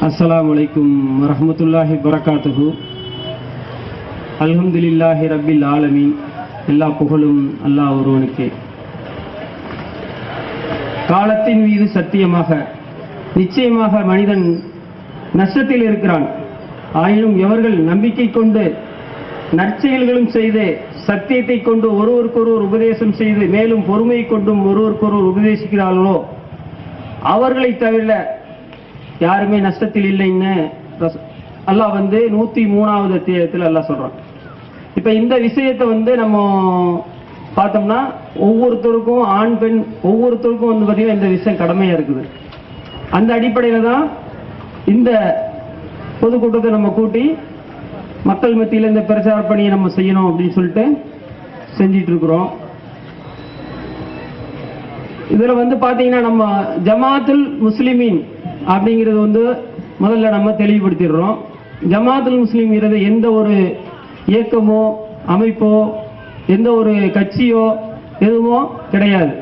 அஸ்ஸலாமு அலைக்கும் வரஹ்மத்துல்லாஹி வபரகாத்துஹு. அல்ஹம்துலில்லாஹி ரப்பில் ஆலமீன். எல்லா புகழும் அல்லாஹ் ஒருவனுக்கே. காலத்தின் மீது சத்தியமாக நிச்சயமாக மனிதன் நஷ்டத்தில் இருக்கிறான். ஆயினும் எவர்கள் நம்பிக்கை கொண்டு நற்செயல்களும் செய்து சத்தியத்தை கொண்டு ஒருவருக்கொருவர் உபதேசம் செய்து மேலும் பொறுமை கொண்டும் ஒருவருக்கொருவர் உபதேசிக்கிறார்களோ அவர்களை தவிர யாருமே நஷ்டத்தில் இல்லைன்னு அல்லாஹ் 103வது அத்தியாயத்தில் அல்லாஹ் சொல்றான். இப்ப இந்த விஷயத்தை நம்ம பார்த்தோம்னா ஒவ்வொருத்தருக்கும் ஆண் பெண் ஒவ்வொருத்தருக்கும் பார்த்தீங்கன்னா இந்த விஷயம் கடமையா இருக்குது. அந்த அடிப்படையில தான் இந்த பொதுக்கூட்டத்தை நம்ம கூட்டி மக்கள் மத்தியில் இந்த பிரச்சார பணியை நம்ம செய்யணும் அப்படின்னு சொல்லிட்டு செஞ்சிட்டு இருக்கிறோம். இதுல பாத்தீங்கன்னா நம்ம ஜமாத்துல் முஸ்லிமீன் அப்படிங்கிறது முதல்ல நம்ம தெளிவுபடுத்திடுறோம். ஜமாத்துல் முஸ்லிம்ங்கிறது எந்த ஒரு இயக்கமோ அமைப்போ எந்த ஒரு கட்சியோ எதுவோ கிடையாது.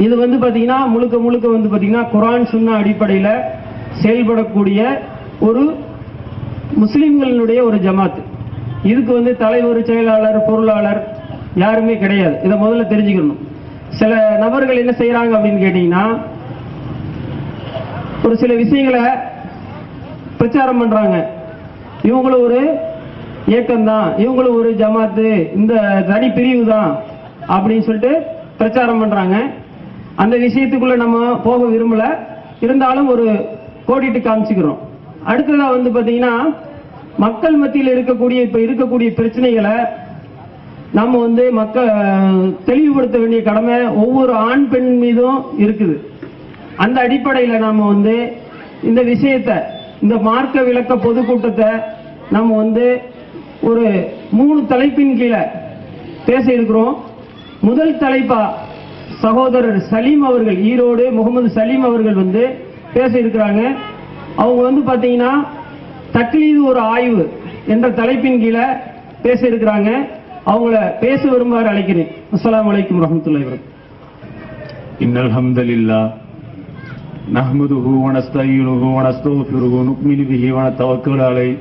இது பாத்தீங்கன்னா முழுக்க முழுக்க பாத்தீங்கன்னா குர்ஆன் சுன்னா அடிப்படையில் செயல்படக்கூடிய ஒரு முஸ்லிம்களுடைய ஒரு ஜமாத். இதுக்கு தலைவர், செயலாளர், பொருளாளர் யாருமே கிடையாது. இதை முதல்ல தெரிஞ்சுக்கணும். சில நபர்கள் என்ன செய்யறாங்க அப்படின்னு கேட்டீங்கன்னா, ஒரு சில விஷயங்களை பிரச்சாரம் பண்றாங்க. இவங்களும் ஒரு இயக்கம் தான், இவங்களும் ஒரு ஜமாத்து, இந்த தனி பிரிவு தான் அப்படின்னு சொல்லிட்டு பிரச்சாரம் பண்றாங்க. அந்த விஷயத்துக்குள்ள நம்ம போக விரும்பல, இருந்தாலும் ஒரு கோடிட்டு காமிச்சுக்கிறோம். அடுத்ததா பாத்தீங்கன்னா மக்கள் மத்தியில் இருக்கக்கூடிய பிரச்சனைகளை நம்ம மக்கள் தெளிவுபடுத்த வேண்டிய கடமை ஒவ்வொரு ஆண் பெண் மீதும் இருக்குது. அந்த அடிப்படையில் நாம இந்த விஷயத்தை, இந்த மார்க்க விளக்க பொதுக்கூட்டத்தை நம்ம ஒரு 3 தலைப்பின் கீழே பேச இருக்கிறோம். முதல் தலைப்பா சகோதரர் சலீம் அவர்கள், ஈரோடு முகமது சலீம் அவர்கள் பேச இருக்கிறாங்க. அவங்க பாத்தீங்கன்னா தக்லீது ஒரு ஆய்வு என்ற தலைப்பின் கீழே பேச இருக்கிறாங்க. அவங்கள பேச வருமாறு அழைக்கிறேன். அஸ்ஸலாமு அலைக்கும் வரஹ்மத்துல்லாஹி வபரகாத்துஹு. இன்னல் ஹம்தலில்லாஹ் நஹ்மதுஹு வ நஸ்தஈனுஹு வ நஸ்தக்ஃபிருஹு வ நு'மினு பிஹி வ நதவக்கலு அலைஹி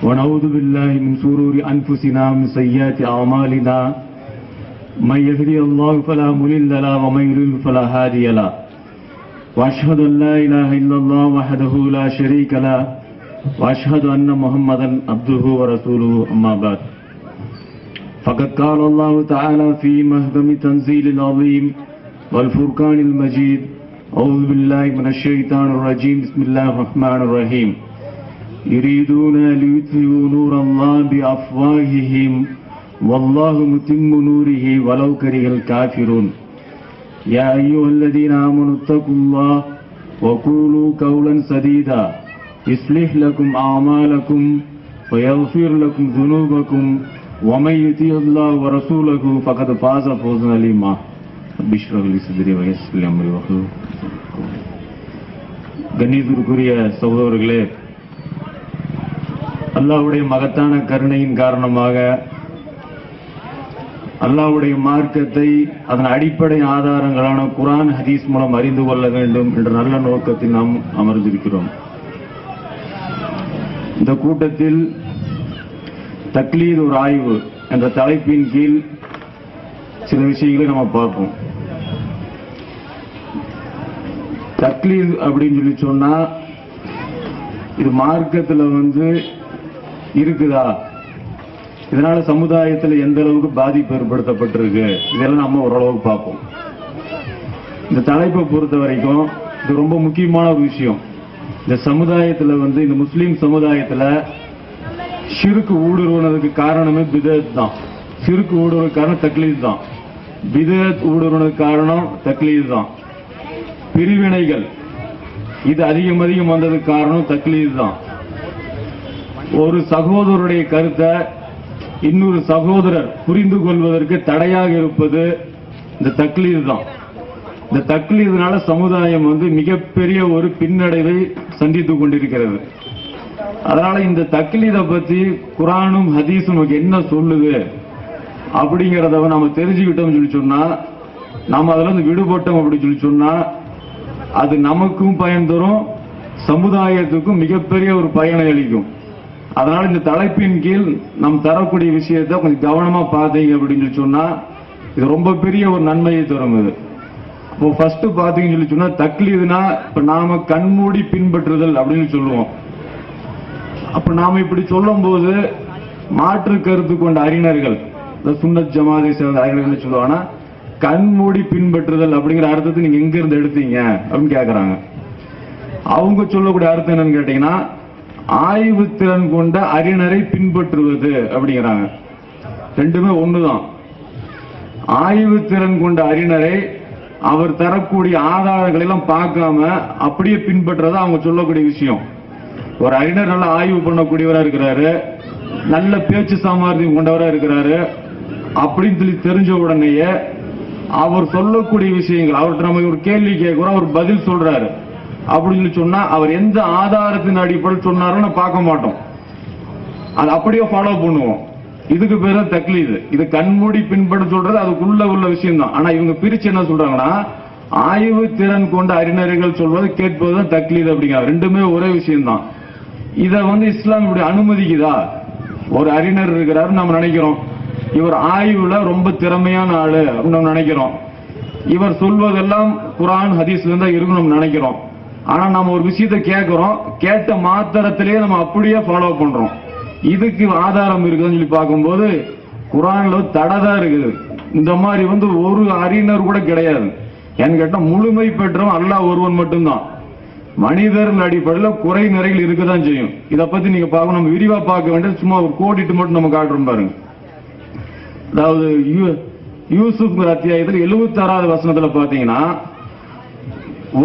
வ நஊது பில்லாஹி மின் ஷுரூரி அன்ஃபுஸினா வ மின் ஸய்யிஆத்தி அஅமாலினா மை யஹ்திஹில்லாஹு ஃபலா முضில்ல லஹு வ மை யுضلل ஃபலா ஹாதிய லஹு வ அஷ்ஹது அன் லா இலாஹா இல்லல்லாஹு வஹ்தஹு லா ஷரீக லஹு வ அஷ்ஹது அன்ன முஹம்மதன் அப்துஹு வ ரசூலுஹு. அம்மா பஅத். فقد قال الله تعالى في محكم تنزيل العظيم والفرقان المجيد: أعوذ بالله من الشيطان الرجيم. بسم الله الرحمن الرحيم. يريدون ليطفئوا نور الله بأفواههم والله متم نوره ولو كره الكافرون. يا أيها الذين آمنوا اتقوا الله وقولوا قولا سديدا يصلح لكم أعمالكم ويغفر لكم ذنوبكم ومن يطع الله ورسوله فقد فاز فوزا عظيما. رب اشرح لي صدري ويسر لي امري واحلل عقدة. கண்ணியத்திற்குரிய சகோதரர்களே, அல்லாஹ்வுடைய மகத்தான கருணையின் காரணமாக அல்லாஹ்வுடைய மார்க்கத்தை அதன் அடிப்படை ஆதாரங்களான குர்ஆன், ஹதீஸ் மூலம் அறிந்து கொள்ள வேண்டும் என்ற நல்ல நோக்கத்தில் நாம் அமர்ந்திருக்கிறோம். இந்த கூட்டத்தில் தக்லீத் ஒரு ஆய்வு என்ற தலைப்பின் கீழ் சில விஷயங்களை நம்ம பார்ப்போம். தக்லீத் அப்படின்னு சொன்னா இது மார்க்கத்தில் இருக்குதா, இதனால சமுதாயத்தில் எந்த அளவுக்கு பாதிப்பு ஏற்படுத்தப்பட்டிருக்கு, இதெல்லாம் நம்ம ஓரளவுக்கு பார்ப்போம். இந்த தலைப்பை பொறுத்த வரைக்கும் இது ரொம்ப முக்கியமான ஒரு விஷயம். இந்த சமுதாயத்தில் இந்த முஸ்லீம் சமுதாயத்தில் ஷிர்க் ஊடுருவனதுக்கு காரணமே பிதஅத் தான். ஷிர்க் ஊடுருவதுக்கு காரணம் தக்லீத் தான். பிதஅத் ஊடுருவனதுக்கு காரணம் தக்லீத் தான். பிரிவினைகள் இது அதிகம் வந்ததுக்கு காரணம் தக்லீத் தான். ஒரு சகோதரருடைய கருத்தை இன்னொரு சகோதரர் புரிந்து கொள்வதற்கு தடையாக இருப்பது இந்த தக்லீத் தான். இந்த தக்லீத்னால சமுதாயம் மிகப்பெரிய ஒரு பின்னடைவை சந்தித்துக் கொண்டிருக்கிறது. அதனால இந்த தக்லீதை பத்தி குர்ஆனும் ஹதீஸும் என்ன சொல்லுது அப்படிங்கிறத நாம தெரிஞ்சுக்கிட்டோம் சொன்னா, நாம அதுல விடுபட்டோம் அப்படின்னு சொன்னா அது நமக்கும் பயன் தரும், சமுதாயத்துக்கும் மிகப்பெரிய ஒரு பயனை அளிக்கும். அதனால இந்த தலைப்பின் கீழ் நாம் தரக்கூடிய விஷயத்தை கொஞ்சம் கவனமா பார்த்தீங்க அப்படின்னு சொன்னா இது ரொம்ப பெரிய ஒரு நன்மையை தரும். இது இப்போ ஃபர்ஸ்ட் பாத்தீங்கன்னு சொன்னா தக்லீதுனா இப்ப நாம கண்மூடி பின்பற்றுதல் அப்படின்னு சொல்லுவோம். அப்ப நாம இப்படி சொல்லும் போது மாற்று கருத்து கொண்ட அறிஞர்கள், சுன்னத் ஜமாத்தை சேர்ந்த அறிஞர்கள் சொல்லுவாங்கன்னா கண்மூடி பின்பற்றுதல் அப்படிங்கிற அர்த்தத்தை நீங்க எங்க இருந்து எடுத்தீங்க அப்படின்னு கேக்குறாங்க. அவங்க சொல்லக்கூடிய அர்த்தம் என்னன்னு கேட்டீங்கன்னா ஆய்வு திறன் கொண்ட அறிஞரை பின்பற்றுவது அப்படிங்கிறாங்க. ரெண்டுமே ஒண்ணுதான். ஆய்வு திறன் கொண்ட அறிஞரை அவர் தரக்கூடிய ஆதாரங்களை எல்லாம் பார்க்காம அப்படியே பின்பற்றதா அவங்க சொல்லக்கூடிய விஷயம். ஒரு அறிஞர் நல்ல ஆய்வு பண்ணக்கூடியவரா இருக்கிறாரு, நல்ல பேச்சு சாமர்த்தியம் கொண்டவரா இருக்கிறாரு அப்படின்னு சொல்லி தெரிஞ்ச உடனேயே அவர் சொல்லக்கூடிய விஷயங்கள், அவர்கிட்ட நம்ம ஒரு கேள்வி கேட்கிறோம், அவர் பதில் சொல்றாரு அப்படின்னு சொன்னா அவர் எந்த ஆதாரத்தின் அடிப்படையில் சொன்னாருன்னு பார்க்க மாட்டோம், அது அப்படியே ஃபாலோ பண்ணுவோம். இதுக்கு பேரு தக்லீது. இது கண்மூடி பின்பற்ற சொல்றது அதுக்குள்ள உள்ள விஷயம் தான். ஆனா இவங்க பிரிச்சு என்ன சொல்றாங்கன்னா ஆய்வு திறன் கொண்ட அறிஞர்கள் சொல்வது கேட்பதுதான் தக்லீது அப்படிங்கிறாங்க. ரெண்டுமே ஒரே விஷயம் தான். இத இஸ்லாம் இப்படி அனுமதிக்குதா? ஒரு அறிஞர் இருக்கிறாரு, நம்ம நினைக்கிறோம் இவர் ஆய்வுல ரொம்ப திறமையான ஆளு அப்படின்னு நம்ம நினைக்கிறோம். இவர் சொல்வதெல்லாம் குர்ஆன் ஹதீஸ்ல இருந்தா இருக்கும் நம்ம நினைக்கிறோம். ஆனா நம்ம ஒரு விஷயத்தை கேட்கிறோம், கேட்ட மாத்திரத்திலேயே நம்ம அப்படியே ஃபாலோ பண்றோம். இதுக்கு ஆதாரம் இருக்குதுன்னு சொல்லி பார்க்கும்போது குர்ஆன்ல தடதான் இருக்குது. இந்த மாதிரி ஒரு அறிஞர் கூட கிடையாது. ஏன்னு கேட்டா முழுமை பெற்றவன் அல்லாஹ் ஒருவன் மட்டும்தான். மனிதர்கள் அடிப்படையில் குறை நிறைகள் இருக்கதான் செய்யும். இதை பத்தி நீங்க பார்க்கணும், நம்ம விரிவா பார்க்க வேண்டியது சும்மா ஒரு கோடிட்டு மட்டும் நம்ம காட்டுறோம் பாருங்க. அதாவது யூசுப் அத்தியாயத்தில் 76வது வசனத்துல பாத்தீங்கன்னா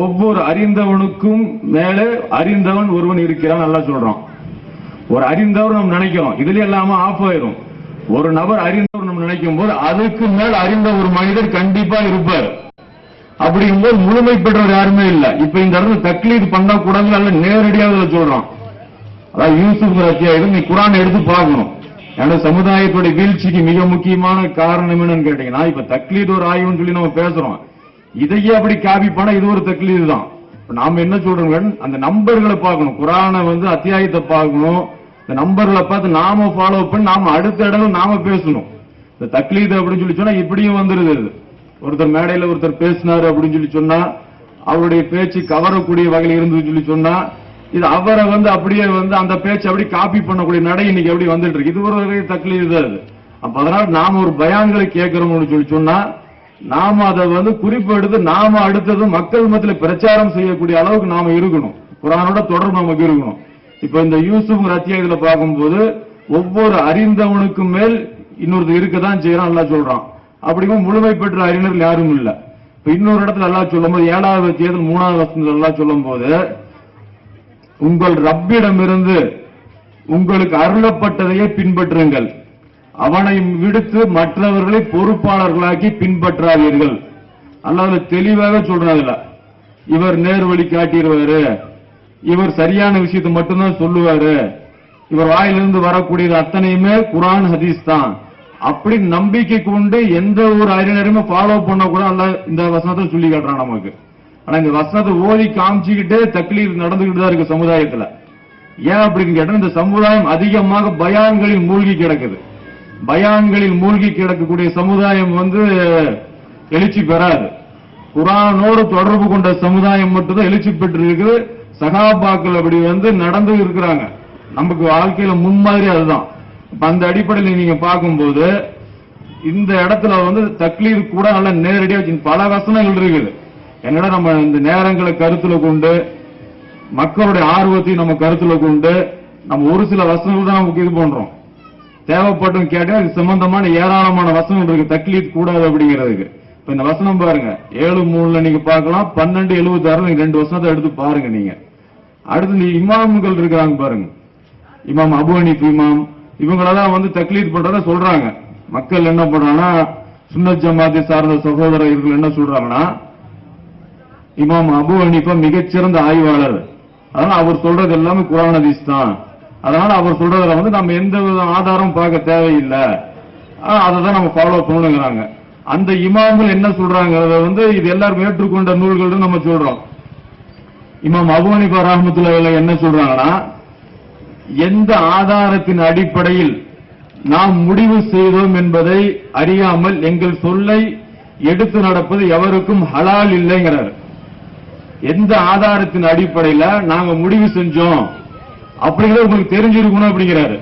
ஒவ்வொரு அறிந்தவனுக்கும் மேலே அறிந்தவன் ஒருவன் இருக்கிறான் நல்லா சொல்றான். ஒரு அறிந்தவர் நம்ம நினைக்கிறோம், இதுல இல்லாம ஆஃப் ஆயிரும். ஒரு நபர் அறிந்தவர் நம்ம நினைக்கும் போது அதுக்கு மேல் அறிந்த ஒரு மனிதர் கண்டிப்பா இருப்பார். அப்படிங்கும்போது முழுமை பெற்றவர் யாருமே இல்ல. இப்ப இந்த இடத்துல தக்லீது பண்ணக்கூடாது அல்ல நேரடியாக சொல்றான். அதாவது யூசுப் அத்தியாயம் நீ குர்ஆன் எடுத்து பார்க்கணும். ஏன்னா சமுதாயத்துடைய வீழ்ச்சிக்கு மிக முக்கியமான காரணம் என்னன்னு கேட்டீங்கன்னா இப்ப தக்லீது ஒரு ஆய்வுன்னு சொல்லி நம்ம பேசுறோம். இதையே அப்படி காப்பி பண்ணா இது ஒரு தக்லீது தான். நாம என்ன சொல்றோம், அந்த நம்பர்களை பார்க்கணும், குர்ஆனை அத்தியாயத்தை பார்க்கணும், இந்த நம்பர்களை பார்த்து நாம ஃபாலோ பண்ணி நாம அடுத்த இடம் நாம பேசணும். இந்த தக்லீது அப்படின்னு சொல்லி சொன்னா இப்படியும் வந்துருது. ஒருத்தர் மேடையில ஒருத்தர் பேசினாரு அப்படின்னு சொல்லி சொன்னா அவருடைய பேச்சு கவரக்கூடிய வகையில் இருந்து சொல்லி சொன்னா இது அவரை அப்படியே அந்த பேச்சு அப்படி காப்பி பண்ணக்கூடிய நடை இன்னைக்கு எப்படி வந்துட்டு இருக்கு. இது ஒரு வகை தக்லீது தான் அது. அப்ப அதனால நாம ஒரு பயான்களை கேட்கிறோம்னு சொல்லி சொன்னா நாம அதை குறிப்பு எடுத்து நாம அடுத்தது மக்கள் மத்தியில் பிரச்சாரம் செய்யக்கூடிய அளவுக்கு நாம இருக்கணும். குர்ஆனோட தொடர்பு நமக்கு இருக்கணும். இப்ப இந்த யூசுப் அத்தியாயத்துல பார்க்கும்போது ஒவ்வொரு அறிந்தவனுக்கும் மேல் இன்னொருத்தர் இருக்கதான் செய்யறான் அல்லாஹ் சொல்றான். அப்படிங்கும் முழுமை பெற்ற அறிஞர்கள் யாரும் இல்ல. இப்ப இன்னொரு இடத்துல அல்லாஹ் சொல்லும் போது 7வது அத்தியாயத்தில் 3வது வசனத்துல அல்லாஹ் சொல்லும் போது உங்கள் ரப்பிடமிருந்து உங்களுக்கு அருளப்பட்டதையே பின்பற்றுங்கள், அவனை விடுத்து மற்றவர்களை பொறுப்பாளர்களாக்கி பின்பற்றாதீர்கள். அல்லாஹ் தெளிவாக சொல்றாங்க, இவர் நேர்வழி காட்டிடுவாரு, இவர் சரியான விஷயத்தை மட்டும்தான் சொல்லுவாரு, இவர் வாயிலிருந்து வரக்கூடியது அத்தனையுமே குர்ஆன் ஹதீஸ் தான் அப்படி நம்பிக்கை கொண்டு எந்த ஒரு அறிஞருமே ஃபாலோ பண்ண கூட அல்லாஹ் இந்த வசனத்தை சொல்லி காட்டுறான் நமக்கு. ஆனா இந்த வசனத்தை ஓதி காமிச்சுக்கிட்டே தக்லீத் நடந்துகிட்டு தான் இருக்கு சமுதாயத்துல. ஏன் அப்படின்னு கேட்டா இந்த சமுதாயம் அதிகமாக பயான்களில் மூழ்கி கிடக்குது. பயான்களில் மூழ்கி கிடக்கக்கூடிய சமுதாயம் எழுச்சி பெறாது. குர்ஆனோடு தொடர்பு கொண்ட சமுதாயம் மட்டும்தான் எழுச்சி பெற்று இருக்குது. சகாபாக்கள் அப்படி நடந்து இருக்கிறாங்க. நமக்கு வாழ்க்கையில முன்மாதிரி அதுதான். அந்த அடிப்படையில் நீங்க பார்க்கும்போது இந்த இடத்துல தக்லீத் கூட நல்ல நேரடியா பல வசனங்கள் இருக்குது. என்னடா நம்ம இந்த நேரங்களை கருத்துல கொண்டு மக்களுடைய ஆர்வத்தையும் நம்ம கருத்துல கொண்டு நம்ம ஒரு சில வசனங்கள் தான் நமக்கு இது பண்றோம். தேவைப்பட்டும் கேட்டா இது சம்பந்தமான ஏராளமான வசனங்கள் இருக்கு தக்லீத் கூடாது அப்படிங்கிறதுக்கு. இப்ப இந்த வசனம் பாருங்க 7:3 நீங்க பார்க்கலாம், 12:76 நீங்க 2 வசனத்தை எடுத்து பாருங்க. நீங்க அடுத்து இமாம்கள் இருக்காங்க பாருங்க, இமாம் அபு ஹனீஃப் இமாம் இவங்களெல்லாம் தக்லீத் பண்றத சொல்றாங்க. மக்கள் என்ன பண்றாங்கன்னா சுன்னத் ஜமாத்தை சார்ந்த சகோதரர்கள் என்ன சொல்றாங்கன்னா இமாம் அபு ஹனீஃபா மிகச்சிறந்த ஆய்வாளர், அதனால அவர் சொல்றது எல்லாமே குர்ஆன் ஹதீஸ் தான், அதனால அவர் சொல்றதுல நம்ம எந்த வித ஆதாரம் பார்க்க தேவையில்லை, அதை தான் நம்ம ஃபாலோ பண்ணணுங்கிறாங்க. அந்த இமாம்கள் என்ன சொல்றாங்க இது எல்லாரும் ஏற்றுக்கொண்ட நூல்கள் நம்ம சொல்றோம். இமாம் அபூ ஹனீஃபா ரஹ்மத்துல்லாஹி அலைஹி என்ன சொல்றாங்கன்னா, எந்த ஆதாரத்தின் அடிப்படையில் நாம் முடிவு செய்தோம் என்பதை அறியாமல் எங்கள் சொல்லை எடுத்து நடப்பது எவருக்கும் ஹலால் இல்லைங்கிறார். எந்த ஆதாரத்தின் அடிப்படையில நாங்க முடிவு செஞ்சோம் அப்படிங்கிறது உங்களுக்கு தெரிஞ்சிருக்கணும் அப்படிங்கிறாரு.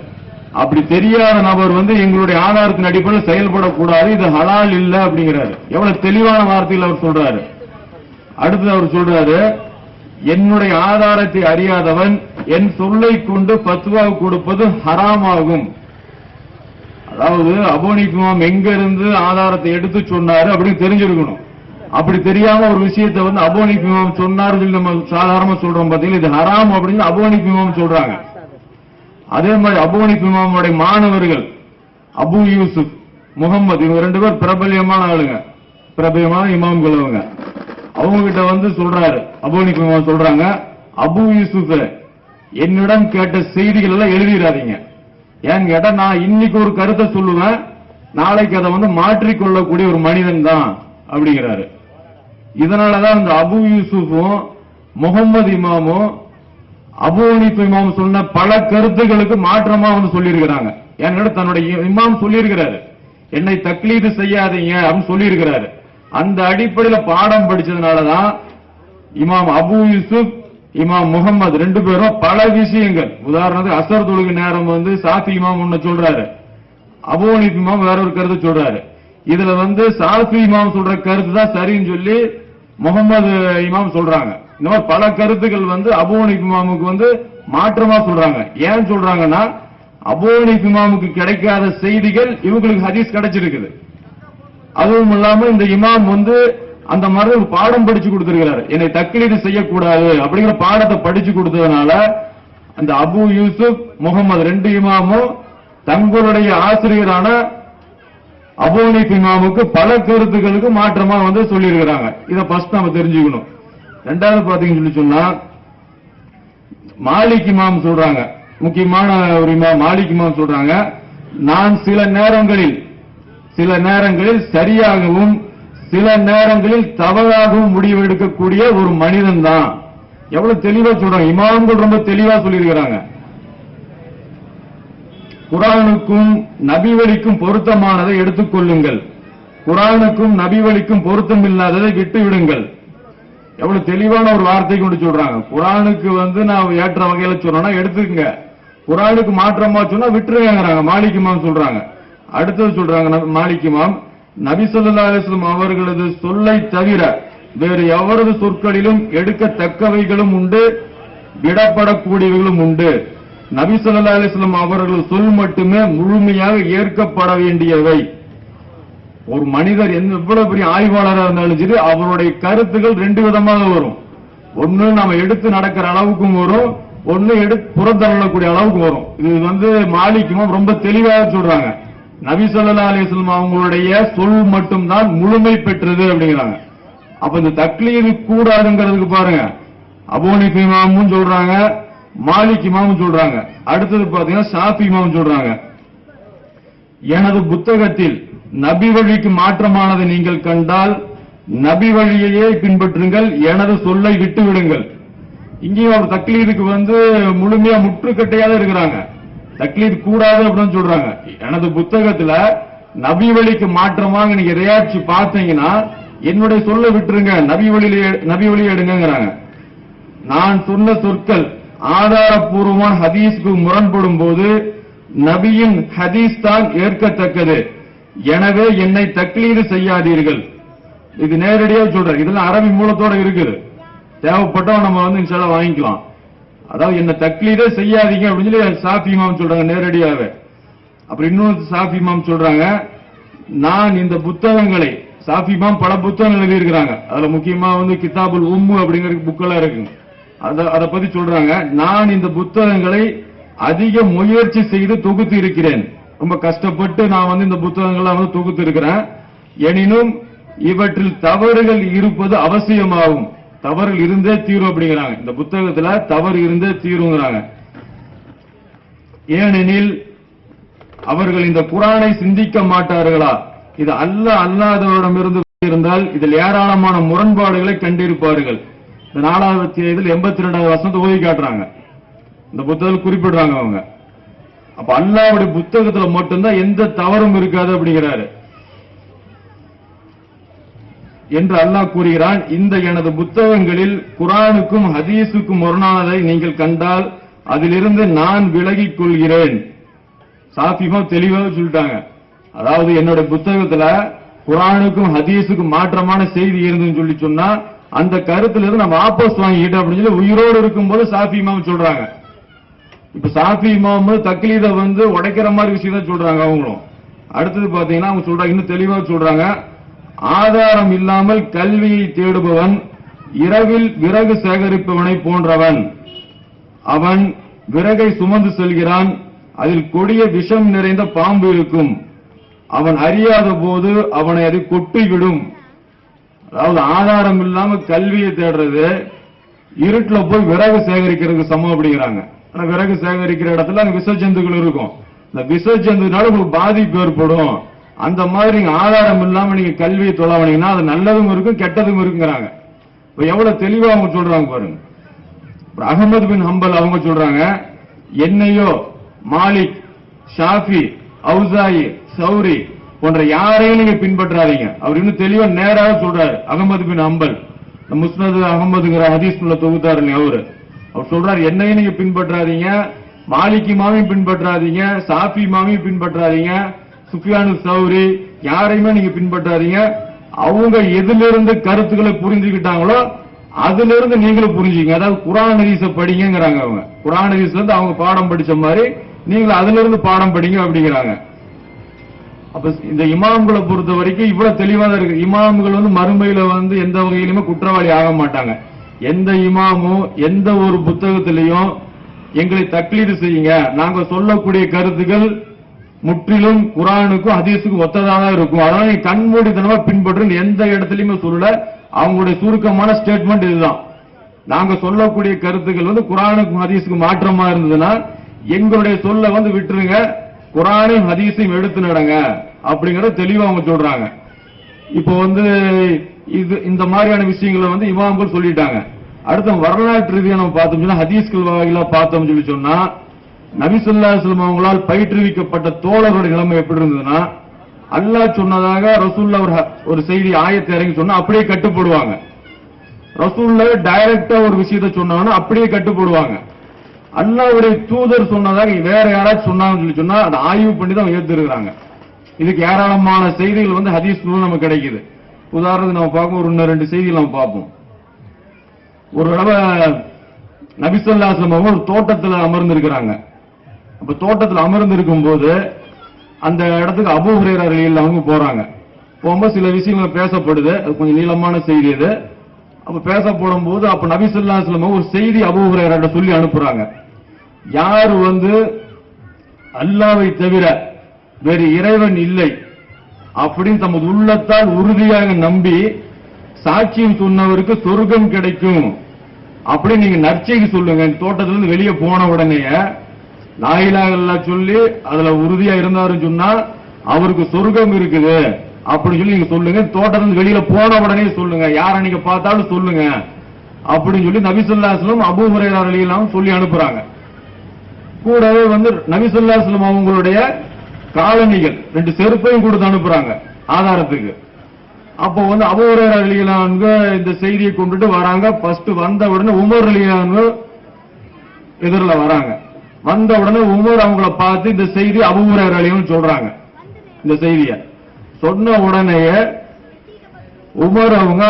அப்படி தெரியாத நபர் எங்களுடைய ஆதாரத்தின் அடிப்படையில் செயல்படக்கூடாது, இது ஹலால் இல்ல அப்படிங்கிறாரு. எவ்வளவு தெளிவான வார்த்தையில் அவர் சொல்றாரு. அடுத்து அவர் சொல்றாரு, என்னுடைய ஆதாரத்தை அறியாதவன் என் சொல்லை கொண்டு பத்வா கொடுப்பது ஹராமாகும். அதாவது அபூ ஹனீஃபா எங்க இருந்து ஆதாரத்தை எடுத்து சொன்னாரு அப்படின்னு தெரிஞ்சிருக்கணும். அப்படி தெரியாம ஒரு விஷயத்தை அபூ ஹனீஃபா சொன்னாரு நம்ம சாதாரணமா சொல்றோம் பாத்தீங்களா, இது ஹராம் அப்படின்னு அபூ ஹனீஃபா சொல்றாங்க. அதே மாதிரி அபூ ஹனீஃபாவுடைய மாணவர்கள் அபு யூசுப், முகமது, இவங்க ரெண்டு பேர் பிரபல்யமான ஆளுங்க, பிரபல்யமான இமாம்கள். அவங்க கிட்ட சொல்றாரு அபூ ஹனீஃபா சொல்றாங்க, அபு யூசுப் என்னிடம் கேட்ட செய்திகள் எல்லாம் எழுதிடாதீங்க. ஏன்னு கேட்டா நான் இன்னைக்கு ஒரு கருத்தை சொல்லுவேன், நாளைக்கு அதை மாற்றிக்கொள்ளக்கூடிய ஒரு மனிதன் தான் அப்படிங்கிறாரு. இதனாலதான் இந்த அபு யூசுஃபும் முகமது இமாமும் அபூ ஹனீஃபா இமாம் சொன்ன பல கருத்துக்களுக்கு மாற்றமா சொல்லியிருக்கிறாங்க. ஏன்னு தன்னுடைய இமாம் சொல்லியிருக்கிறாரு, என்னை தக்லீது செய்யாதீங்க அப்படின்னு சொல்லியிருக்கிறாரு. அந்த அடிப்படையில பாடம் படிச்சதுனாலதான் இமாம் அபு யூசுப், இமாம் முகமது ரெண்டு பேரும் பல விஷயங்கள், உதாரணத்துக்கு அசர் தொழுகை நேரம் சாஃபி இமாம் ஒண்ணு சொல்றாரு, அபூ ஹனீஃபா இமாம் வேற ஒரு கருத்து சொல்றாரு. இதுல சாஃபி இமாம் சொல்ற கருத்து தான் சரின்னு சொல்லி முகமது இமாம் சொல்றாங்க. இந்த மாதிரி பல கருத்துக்கள் அபூ ஹனீஃபா இமாமுக்கு மாற்றமா சொல்றாங்க. ஏன் சொல்றாங்கன்னா, அபூ ஹனீஃபா இமாமுக்கு கிடைக்காத செய்திகள் இவங்களுக்கு ஹதீஸ் கிடைச்சிருக்குது. அதுவும் இல்லாம இந்த இமாம் அந்த மாதிரி ஒரு பாடம் படிச்சு கொடுத்திருக்கிறார், என்னை தக்லீது செய்யக்கூடாது அப்படிங்கிற பாடத்தை படிச்சு கொடுத்ததுனால அந்த அபு யூசுப் முகமது ரெண்டு இமாமும் தங்களுடைய ஆசிரியரான அபூ ஹனீஃபா இமாமுக்கு பல கருத்துக்களுக்கு மாற்றமா சொல்லி இருக்கிறாங்க. இதை ஃபர்ஸ்ட் நாம தெரிஞ்சுக்கணும். ரெண்டாவது பாத்தீங்கன்னு சொன்னா, மாலிக் இமாம் சொல்றாங்க, முக்கியமான ஒரு இமாம் மாலிக் இமாம் சொல்றாங்க, நான் சில நேரங்களில் சரியாகவும் சில நேரங்களில் தவறாகவும் முடிவெடுக்கக்கூடிய ஒரு மனிதன் தான். எவ்வளவு தெளிவா சொல்றாங்க, இமாம்கள் ரொம்ப தெளிவா சொல்லியிருக்கிறாங்க. குர்ஆனுக்கும் நபி வழிக்கும் பொருத்தமானதை எடுத்துக் கொள்ளுங்கள், குர்ஆனுக்கும் நபி வழிக்கும் பொருத்தம் இல்லாததை விட்டு விடுங்கள். எவ்வளவு தெளிவான ஒரு வார்த்தை கொண்டு சொல்றாங்க. குர்ஆனுக்கு நான் ஏற்ற வகையில சொன்னா எடுத்துக்கங்க, குர்ஆனுக்கு மாற்றமா சொன்னா விட்டுருங்கிறாங்க மாலிக் இமாம் சொல்றாங்க. அடுத்தது சொல்றாங்க மாலிக் இமாம், நபி ஸல்லல்லாஹு அலைஹி வஸல்லம் அவர்களது சொல்லை தவிர வேறு எவரது சொற்களிலும் எடுக்கத்தக்கவைகளும் உண்டு, விடப்படக்கூடியவைகளும் உண்டு. நபி ஸல்லல்லாஹு அலைஹி வஸல்லம் அவர்களது சொல் மட்டுமே முழுமையாக ஏற்கப்பட வேண்டியவை. ஒரு மனிதர் எவ்வளவு பெரிய ஆய்வாளராக இருந்தாலும் சரி, அவருடைய கருத்துக்கள் ரெண்டு விதமாக வரும். ஒன்னு நாம எடுத்து நடக்கிற அளவுக்கும் வரும், ஒன்னு எடுத்து புறந்தள்ளக்கூடிய அளவுக்கு வரும். இது மாலிக் இமாம் ரொம்ப தெளிவாக சொல்றாங்க. நபி ஸல்லல்லாஹு அலைஹி வஸல்லம் அவங்களுடைய சொல் மட்டும்தான் முழுமை பெற்றது அப்படிங்கிறாங்க. அப்ப இந்த தக்லீது கூடாதுங்கிறதுக்கு பாருங்க, அபூ ஹனீஃபா இமாமும் சொல்றாங்க, மாலிக் இமாமும் சொல்றாங்க. அடுத்தது பாத்தீங்கன்னா ஷாஃபி இமாம் சொல்றாங்க, எனது புத்தகத்தில் நபி வழிக்கு மாற்றமானதை நீங்கள் கண்டால் நபி வழியையே பின்பற்றுங்கள், எனது சொல்லை விட்டு விடுங்கள். இங்கேயும் ஒரு தக்லீதுக்கு முழுமையா முற்றுக்கட்டையாக இருக்கிறாங்க, தக்லீத் கூடாது அப்படின்னு சொல்றாங்க. எனது புத்தகத்துல நபி வழிக்கு மாற்றமாக நீங்க எதையாச்சும் பார்த்தீங்கன்னா என்னுடைய சொல்ல விட்டுருங்க, நபி வழியை எடுங்கிறாங்க. நான் சொன்ன சொற்கள் ஆதாரப்பூர்வமான ஹதீஸ்க்கு முரண்படும் போது நபியின் ஹதீஸ் தான் ஏற்கத்தக்கது, எனவே என்னை தக்லீது செய்யாதீர்கள். இது நேரடியாக சொல்றாரு, இதெல்லாம் அரபி மூலத்தோட இருக்குது, தேவைப்பட்டவன் நம்ம இன்ஷால்லா வாங்கிக்கலாம். அதாவது என்ன தக்லீதே செய்யாதீங்க அப்படின்னு சொல்லி ஷாஃபி இமாம் சொல்றாங்க நேரடியாவே. அப்புறம் இன்னொரு ஷாஃபி இமாம் சொல்றாங்க, நான் இந்த புத்தகங்களை, ஷாஃபி இமாம் பல புத்தகங்கள் எழுதி இருக்கிறாங்க, அதுல முக்கியமா கிதாபுல் உம்மு அப்படிங்கிற புக்கெல்லாம் இருக்கு, அதை பத்தி சொல்றாங்க, நான் இந்த புத்தகங்களை அதிக முயற்சி செய்து தொகுத்து இருக்கிறேன், ரொம்ப கஷ்டப்பட்டு நான் இந்த புத்தகங்களை தொகுத்து இருக்கிறேன். எனினும் இவற்றில் தவறுகள் இருப்பது அவசியமாகும், தவறுகள் இருந்தே தீரும் அப்படிங்கிறாங்க. இந்த புத்தகத்துல தவறு இருந்தே தீருங்கிறாங்க. ஏனெனில் அவர்கள் இந்த குர்ஆனை சிந்திக்க மாட்டார்களா, இது அல்லாதவரிடமிருந்து இருந்தால் இதில் ஏராளமான முரண்பாடுகளை கண்டிருப்பார்கள். 4வது அத்தியாயத்தில் 82வது வசனத்தை ஓதி காட்டுறாங்க. இந்த புத்தகத்தில் குறிப்பிடுறாங்க அவங்க. அப்ப அல்லாஹ்வுடைய புத்தகத்துல மட்டும்தான் எந்த தவறும் இருக்காது அப்படிங்கிறாரு என்று அல்லாஹ் கூறுகிறான். இந்த எனது புத்தகங்களில் குர்ஆனுக்கும் ஹதீஸுக்கும் முரணானதை நீங்கள் கண்டால் அதிலிருந்து நான் விலகிக் கொள்கிறேன். சாஃபிமா தெளிவாக சொல்லிட்டாங்க. அதாவது என்னோட புத்தகத்துல குர்ஆனுக்கும் ஹதீஸுக்கும் மாற்றமான செய்தி இருந்துன்னு சொல்லி சொன்னா அந்த கருத்துல இருந்து நம்ம வாபஸ் வாங்கிட்டோம் அப்படின்னு சொல்லி உயிரோடு இருக்கும்போது சாஃபி இமாம் சொல்றாங்க. இப்ப சாஃபி இமாம் தக்லீத உடைக்கிற மாதிரி விஷயம் சொல்றாங்க அவங்களும். அடுத்தது பாத்தீங்கன்னா அவங்க சொல்றாங்க, இன்னும் தெளிவாக சொல்றாங்க, ஆதாரம் இல்லாமல் கல்வியை தேடுபவன் இரவில் விறகு சேகரிப்பவனை போன்றவன். அவன் விறகை சுமந்து செல்கிறான், அதில் கொடிய விஷம் நிறைந்த பாம்பு இருக்கும். அவன் அறியாத போது அவனை அது கொட்டிவிடும். அதாவது ஆதாரம் இல்லாம கல்வியை தேடுறது இருட்டுல போய் விறகு சேகரிக்கிறதுக்கு சமம் அப்படிங்கிறாங்க. ஆனா விறகு சேகரிக்கிற இடத்துல அங்க விஷ ஜந்துக்கள் இருக்கும். இந்த விஷ ஜந்துனால உங்களுக்கு பாதிப்பு ஏற்படும். அந்த மாதிரி நீங்க ஆதாரம் இல்லாம நீங்க கல்வியை தொலைவனீங்கன்னா அது நல்லதும் இருக்கும் கெட்டதும் இருக்குங்கிறாங்க. இப்ப எவ்வளவு தெளிவா அவங்க சொல்றாங்க பாருங்க. அகமது பின் ஹம்பல் அவங்க சொல்றாங்க, என்னையோ மாலிக், ஷாஃபி, அவுசாயி, சௌரி போன்ற யாரையும் நீங்க பின்பற்றாதீங்க. அவர் இன்னும் தெளிவா நேராக சொல்றாரு. அகமது பின் ஹம்பல் முஸ்னது அகமதுங்கிற ஹதீஸ் உள்ள தொகுத்தாரு அவரு. அவர் சொல்றாரு, என்னையும் நீங்க பின்பற்றாதீங்க, மாலிக் இமாமையும் பின்பற்றாதீங்க, சாஃபி இமாமையும் பின்பற்றாதீங்க, சுஃபியானு சௌரி யாரையுமே நீங்க பின்பற்றாதீங்க. அவங்க எதிலிருந்து கருத்துக்களை புரிஞ்சுக்கிட்டாங்களோ அதுல இருந்து நீங்களும் புரிஞ்சுங்க. அதாவது குர்ஆன் ஹதீஸ படிங்கிறாங்க அவங்க. குர்ஆன் ஹதீஸ்ல இருந்து அவங்க பாடம் படிச்ச மாதிரி நீங்களும் அதுல இருந்து பாடம் படிங்க அப்படிங்கிறாங்க. அப்ப இந்த இமாம்களை பொறுத்த வரைக்கும் இவ்வளவு தெளிவா தான் இருக்கு. இமாம்கள் மறுமையில எந்த வகையிலுமே குற்றவாளி ஆக மாட்டாங்க. எந்த இமாமும் எந்த ஒரு புத்தகத்திலையும் எங்களை தக்லீது செய்யுங்க, நாங்க சொல்லக்கூடிய கருத்துக்கள் முற்றிலும் குர்ஆனுக்கும் ஹதீஸுக்கும் ஒத்ததாக இருக்கும், அதனால நீங்க கண்மூடித்தனமா பின்பற்று எந்த இடத்துலயுமே சொல்லல. அவங்களுடைய சுருக்கமான ஸ்டேட்மெண்ட் இதுதான். நாங்க சொல்லக்கூடிய கருத்துக்கள் குர்ஆனுக்கும் ஹதீஸுக்கும் மாற்றமா இருந்ததுன்னா எங்களுடைய சொல்ல விட்டுருங்க, குர்ஆனையும் ஹதீஸையும் எடுத்து நடங்க அப்படிங்கறத தெளிவா அவங்க சொல்றாங்க. இப்போ இது இந்த மாதிரியான விஷயங்களை இமாம்கள் சொல்லிட்டாங்க. அடுத்த வரலாற்று ரீதியா நம்ம பார்த்தோம்னா ஹதீஸ்கள் வகையில பார்த்தோம் சொல்லி சொன்னா நபி ஸல்லல்லாஹு அலைஹி வஸல்லம் அவங்களால் பயிற்றுவிக்கப்பட்ட தோழர்களுடைய நிலைமை எப்படி இருந்ததுன்னா, அல்லாஹ் சொன்னதாக ரசூலுல்லாஹ் ஒரு செய்தி ஆயத்தை இறங்கி சொன்னா அப்படியே கட்டுப்படுவாங்க. ரசூலுல்லாஹ் டைரக்டா ஒரு விஷயத்தை சொன்னாங்கன்னா அப்படியே கட்டுப்படுவாங்க. அல்லாஹ்வுடைய தூதர் சொன்னதாக வேற யாராச்சும் சொன்னாங்கன்னு சொல்லி சொன்னா அதை ஆய்வு பண்ணி தான் ஏத்துக்கிறாங்க. இதுக்கு ஏராளமான செய்திகள் ஹதீஸ் நமக்கு கிடைக்குது. உதாரணத்துக்கு நம்ம பார்ப்போம், ஒரு 2 செய்திகள் நம்ம பார்ப்போம். ஒரு தடவை நபி ஸல்லல்லாஹு அலைஹி வஸல்லம் ஒரு தோட்டத்தில் அமர்ந்திருக்கிறாங்க. அப்ப தோட்டத்தில் அமர்ந்திருக்கும் போது அந்த இடத்துக்கு அபூ ஹுரைரா ரலியல்லாஹு அன்ஹு போறாங்க. போகும்போது சில விஷயங்கள் பேசப்படுது, அது கொஞ்சம் நீளமான செய்தி அது. அப்ப பேசப்படும் போது அப்ப நபி ஸல்லல்லாஹு அலைஹி வஸல்லம் ஒரு செய்தி அபூ ஹுரைரா சொல்லி அனுப்புறாங்க. யார் அல்லாஹ்வை தவிர வேறு இறைவன் இல்லை அப்படின்னு தமது உள்ளத்தால் உறுதியாக நம்பி சாட்சியம் சொன்னவருக்கு சொர்க்கம் கிடைக்கும் அப்படி நீங்க நற்செய்தி சொல்லுங்க. தோட்டத்திலிருந்து வெளியே போன உடனே லா இலாஹ இல்லல்லாஹ் சொல்லி அதுல உறுதியா இருந்தாருன்னு சொன்னா அவருக்கு சொர்க்கம் இருக்குது அப்படின்னு சொல்லி நீங்க சொல்லுங்க. தோட்டத்திலிருந்து வெளியில போன உடனே சொல்லுங்க, யாரை நீங்க பார்த்தாலும் சொல்லுங்க அப்படின்னு சொல்லி நபி ஸல்லல்லாஹு அலைஹி வஸல்லம் அபூ ஹுரைரா ரலியல்லாஹு அன்ஹு சொல்லி அனுப்புறாங்க. கூடவே நபி ஸல்லல்லாஹு அலைஹி வஸல்லம் அவங்களுடைய காலணிகள் 2 செருப்பையும் கொடுத்து அனுப்புறாங்க ஆதாரத்துக்கு. அப்போ அபூ ஹுரைரா ரலியல்லாஹு அன்ஹு இந்த செய்தியை கொண்டுட்டு வராங்க. ஃபர்ஸ்ட் வந்த உடனே உமர் ரலியல்லாஹு அன்ஹு எதிரில வராங்க. வந்த உடனே உமர் அவங்கள பார்த்து இந்த செய்தி அபூ ஹுரைரா ரலியல்லாஹு அன்ஹு சொல்றாங்க. இந்த செய்தியை சொன்ன உடனே உமர் அவங்க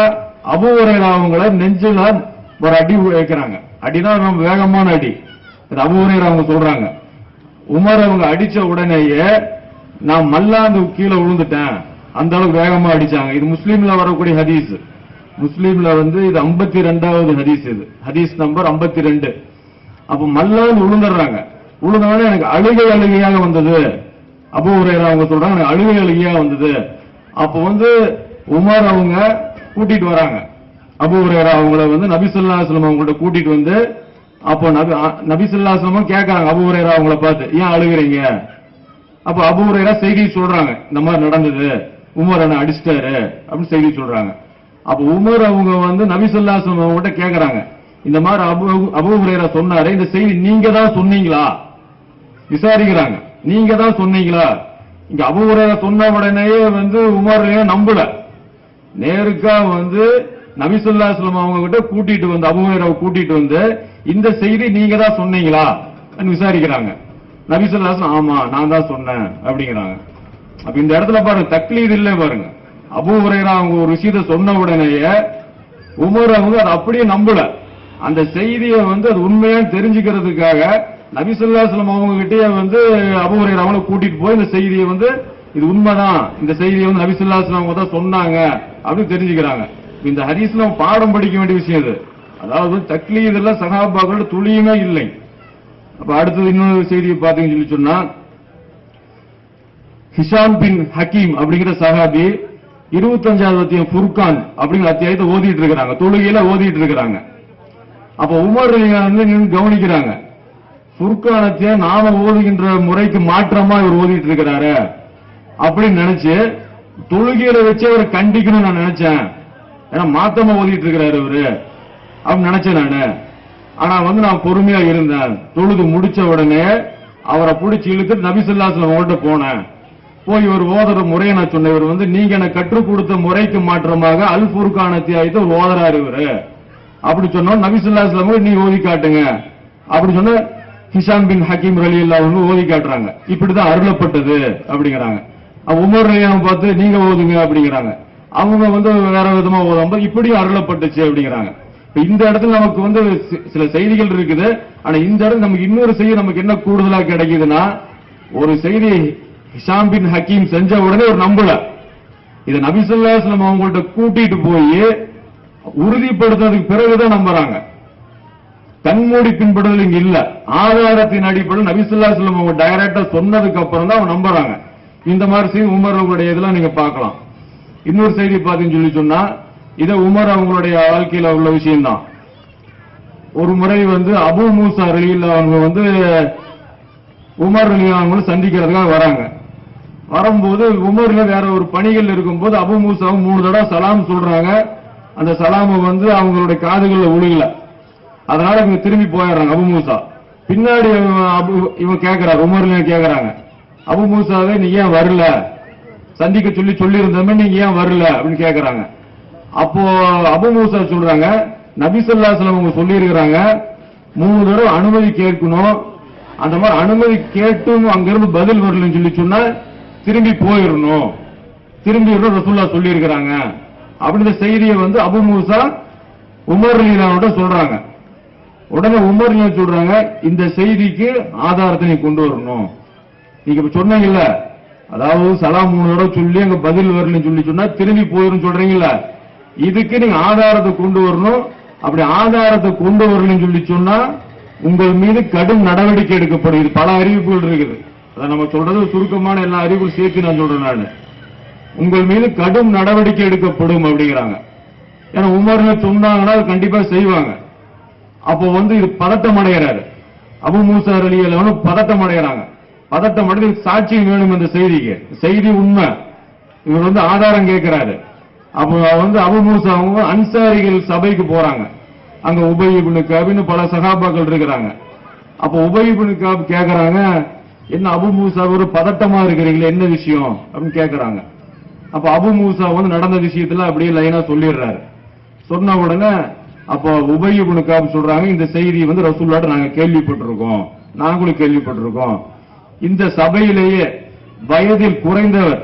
அபூ ஹுரைரா அவங்கள நெஞ்சில ஒரு அடி வைக்கிறாங்க. அடிதான் ரொம்ப வேகமான அடி. அபூ ஹுரைரா அவங்க சொல்றாங்க. உமர் அவங்க அடிச்ச உடனேயே நான் மல்லாந்து கீழே விழுந்துட்டேன், அந்த அளவுக்கு வேகமா அடிச்சாங்க. இது முஸ்லீம்ல வரக்கூடிய ஹதீஸ். முஸ்லீம்ல இது 52வது ஹதீஸ். இது ஹதீஸ் நம்பர் 52. அப்ப மல்லாந்து விழுந்துடுறாங்க. விழுந்தவனே எனக்கு அழுகையாக வந்தது. அபூ ஹுரைரா அவங்க சொல்றாங்க, எனக்கு அழுகையாக வந்தது. அப்ப உமர் அவங்க கூட்டிட்டு வராங்க. அபூ ஹுரைரா அவங்கள நபி ஸல்லல்லாஹு அலைஹி வஸல்லம் அவங்கள்ட்ட கூட்டிட்டு அப்போ நபி ஸல்லல்லாஹு அலைஹி வஸல்லம் கேட்கறாங்க அபூ ஹுரைரா அவங்கள பார்த்து, ஏன் அழுகுறீங்க? அப்ப அபூ ஹுரைரா செய்தி சொல்றாங்க, இந்த மாதிரி நடந்தது, உமர் என்ன அடிச்சிட்டாரு அப்படின்னு செய்தி சொல்றாங்க. அப்ப உமர் அவங்க வந்து நபி ஸல்லல்லாஹு அலைஹி வஸல்லம் அவங்ககிட்ட கேக்குறாங்க, இந்த மாதிரி அபூ ஹுரைரா சொன்னாரு, இந்த செய்தி நீங்க தான் சொன்னீங்களா விசாரிக்கிறாங்க. நீங்க தான் சொன்னீங்களா? இங்க அபூ ஹுரைரா சொன்ன உடனேயே வந்து உமரையே நம்பல. நேருக்கா வந்து நபி ஸல்லல்லாஹு அலைஹி வஸல்லம் அவங்க கிட்ட கூட்டிட்டு வந்து அபூ ஹுரைராவை கூட்டிட்டு வந்து இந்த செய்தி நீங்க தான் சொன்னீங்களா விசாரிக்கிறாங்க. நபி ஸல்லல்லாஹு அலைஹி வஸல்லம் ஆமா நான் தான் சொன்னேன் அப்படிங்கிறாங்க. அப்ப இந்த இடத்துல பாருங்க தக்லீத் இல்ல பாருங்க. அபூ ஹுரைரா அவங்க ஒரு விஷயத்தை சொன்ன உடனேயே உமர் அவங்க அதை அப்படியே நம்பல. அந்த செய்தியை வந்து அது உண்மையான்னு தெரிஞ்சுக்கிறதுக்காக நபி ஸல்லல்லாஹு அலைஹி வஸல்லம் அவங்க கிட்டே வந்து அபூ ஹுரைரா அவங்களை கூட்டிட்டு போய் இந்த செய்தியை வந்து இது உண்மைதான், இந்த செய்தியை வந்து நபி ஸல்லல்லாஹு அலைஹி வஸல்லம் அவங்க தான் சொன்னாங்க அப்படின்னு தெரிஞ்சுக்கிறாங்க. இந்த ஹதீஸ்ல பாடம் படிக்க வேண்டிய விஷயம் இது. அதாவது தக்லீதுல சஹாபாக்கள் துளியுமே இல்லை. அப்ப அடுத்தது இன்னொரு செய்தியை பாத்தீங்கன்னு சொல்லி சொன்னா, ஹிஷாம் பின் ஹக்கீம் அப்படிங்கிற சஹாபி 25வது அத்தியாயம் ஃபுர்கான் அப்படிங்கிற அத்தியாயத்தை ஓதிட்டு இருக்கிறாங்க, தொழுகையில ஓதிட்டு இருக்கிறாங்க. அப்ப உமர் வந்து நின்று கவனிக்கிறாங்க, ஃபுர்கான் அத்தியாயம் நாம ஓதுகின்ற முறைக்கு மாற்றமா இவர் ஓதிட்டு இருக்கிறாரு அப்படின்னு நினைச்சு தொழுகையில வச்சு அவரை கண்டிக்கணும்னு நான் நினைச்சேன். ஏன்னா மாத்தமா ஓதிட்டு இருக்கிறாரு இவரு அப்படின்னு நினைச்சேன் நானு. ஆனா வந்து நான் பொறுமையா இருந்தேன். தொழுது முடிச்ச உடனே அவரை பிடிச்சி இழுத்து நபி ஸல்லல்லாஹு அலைஹி வஸல்லம் அவங்கள்ட்ட போனேன். போய் இவர் ஓதுற முறையை நான் சொன்னேன். இவர் வந்து நீங்க எனக்கு கற்றுக் கொடுத்த முறைக்கு மாற்றமாக அல் ஃபுர்கான் அத்தியாயத்தை ஓதுறாரு இவரு அப்படி சொன்னோம். நபி ஸல்லல்லாஹு அலைஹி வஸல்லம் நீ ஓதி காட்டுங்க அப்படி சொன்ன ஹிஷாம் பின் ஹக்கீம் ரலியல்லாஹு அன்ஹு ஓதி காட்டுறாங்க. இப்படிதான் அருளப்பட்டது அப்படிங்கிறாங்க. உமர் ரலியல்லாஹு பார்த்து நீங்க ஓதுங்க அப்படிங்கிறாங்க. அவங்க வந்து வேற விதமா ஓதும்போது இப்படியும் அருளப்பட்டுச்சு அப்படிங்கிறாங்க. இந்த இடத்துல நமக்கு வந்து சில செய்திகள் இருக்குது. ஆனா இந்த இடத்துல நமக்கு இன்னொரு செய்தி நமக்கு என்ன கூடுதலா கிடைக்குதுன்னா, ஒரு செய்தி ஹிஷாம் பின் ஹக்கீம் செஞ்ச உடனே ஒரு நம்பல. இதை நபி ஸல்லல்லாஹு அலைஹி வஸல்லம் அவங்கள்ட்ட கூட்டிட்டு போய் உறுதிப்படுத்துறதுக்கு பிறகுதான் நம்புறாங்க. கண்மூடி பின்படுதல் இங்க இல்ல. ஆதாரத்தின் அடிப்படையில் நபி ஸல்லல்லாஹு அலைஹி வஸல்லம் அவங்க டைரக்டா சொன்னதுக்கு அப்புறம் தான் அவங்க நம்புறாங்க. இந்த மாதிரி செய்தி உமர்களுடைய இதெல்லாம் நீங்க பார்க்கலாம். இன்னொரு செய்தி பார்த்தீங்கன்னு சொல்லி சொன்னா, இதை உமர் அவங்களுடைய வாழ்க்கையில உள்ள விஷயம்தான். ஒரு முறை வந்து அபூ மூசா ரலியல்லாஹு அன்ஹு வந்து உமர் ரலியல்லாஹு அன்ஹு சந்திக்கிறதுக்காக வராங்க. வரும்போது உமர்ல வேற ஒரு பணிகள் இருக்கும்போது அபூ மூசாவும் 3 தடவை சலாம் சொல்றாங்க. அந்த சலாம வந்து அவங்களுடைய காதுகள்ல விழுகல. அதனால இவங்க திரும்பி போயிடுறாங்க. அபூ மூசா பின்னாடி இவன் கேட்கிறார், உமர்ல கேட்கறாங்க, அபூ மூசாவே நீ ஏன் வரல, சந்திக்க சொல்லி இருந்தமே நீங்க ஏன் வரல அப்படின்னு கேட்கறாங்க. அப்போ அபூ மூசா சொல்றாங்க, நபி ஸல்லல்லாஹு அலைஹி வஸல்லம் அவங்க சொல்லி இருக்கிறாங்க 3 தடவை அனுமதி கேட்கணும், அந்த மாதிரி அனுமதி கேட்டும் அங்கிருந்து பதில் வரலன்னு சொல்லி சொன்னா திரும்பி போயிடணும், ரசூலுல்லாஹ் சொல்லி இருக்கிறாங்க அப்படின்ற செய்தியை வந்து அபூ மூசா உமர் ரலியல்லாஹு சொல்றாங்க. உடனே உமர் சொல்றாங்க, இந்த செய்திக்கு ஆதாரத்தை நீ கொண்டு வரணும். நீங்க இப்ப சொன்னீங்கல்ல, அதாவது சலாம் 3 தடவை சொல்லி அங்க பதில் வரலன்னு சொல்லி சொன்னா திரும்பி போயிரும் சொல்றீங்கல்ல, இதுக்கு நீங்க ஆதாரத்தை கொண்டு வரணும். அப்படி ஆதாரத்தை கொண்டு வரலன்னு சொல்லி சொன்னா உங்கள் மீது கடும் நடவடிக்கை எடுக்கப்படும். இது பல அறிவிப்புகள் இருக்குது. அதான் நம்ம சொல்றது சுருக்கமான எல்லா அறிவிப்பும் சேர்த்து நான் சொல்றேன். நான் உங்கள் மீது கடும் நடவடிக்கை எடுக்கப்படும் அப்படிங்கிறாங்க. ஏன்னா உமர்ல சொன்னாங்கன்னா அது கண்டிப்பா செய்வாங்க. அப்போ வந்து இது பதட்டம் அடைகிறாரு. அபூ மூசா ரலியல்லாஹு அன்ஹு பதட்டம் அடைகிறாங்க. பதட்டம் அடைந்து சாட்சி வேணும் இந்த செய்திக்கு, செய்தி உண்மை, இவர் வந்து ஆதாரம் கேட்கிறாரு. அப்போ வந்து அபூ மூசா அவங்க அன்சாரிகள் சபைக்கு போறாங்க. அங்க உபய் இப்னு கஅப்னு பல சஹாபாக்கள் இருக்கிறாங்க. அப்போ உபய் இப்னு கஅப் கேக்குறாங்க, என்ன அபூ மூசா ஒரு பதட்டமா இருக்கிறீங்களே, என்ன விஷயம் அப்படின்னு கேக்குறாங்க. அப்ப அபூ மூசா வந்து நடந்த விஷயத்துல அப்படியே லைனா சொல்லிடுறாரு. சொன்ன உடனே அப்போ உபய் இப்னு கஅப் சொல்றாங்க, இந்த செய்தி வந்து ரசூலுல்லாஹ் நாங்க கேள்விப்பட்டிருக்கோம், நாங்களும் கேள்விப்பட்டிருக்கோம். இந்த சபையிலேயே வயதில் குறைந்தவர்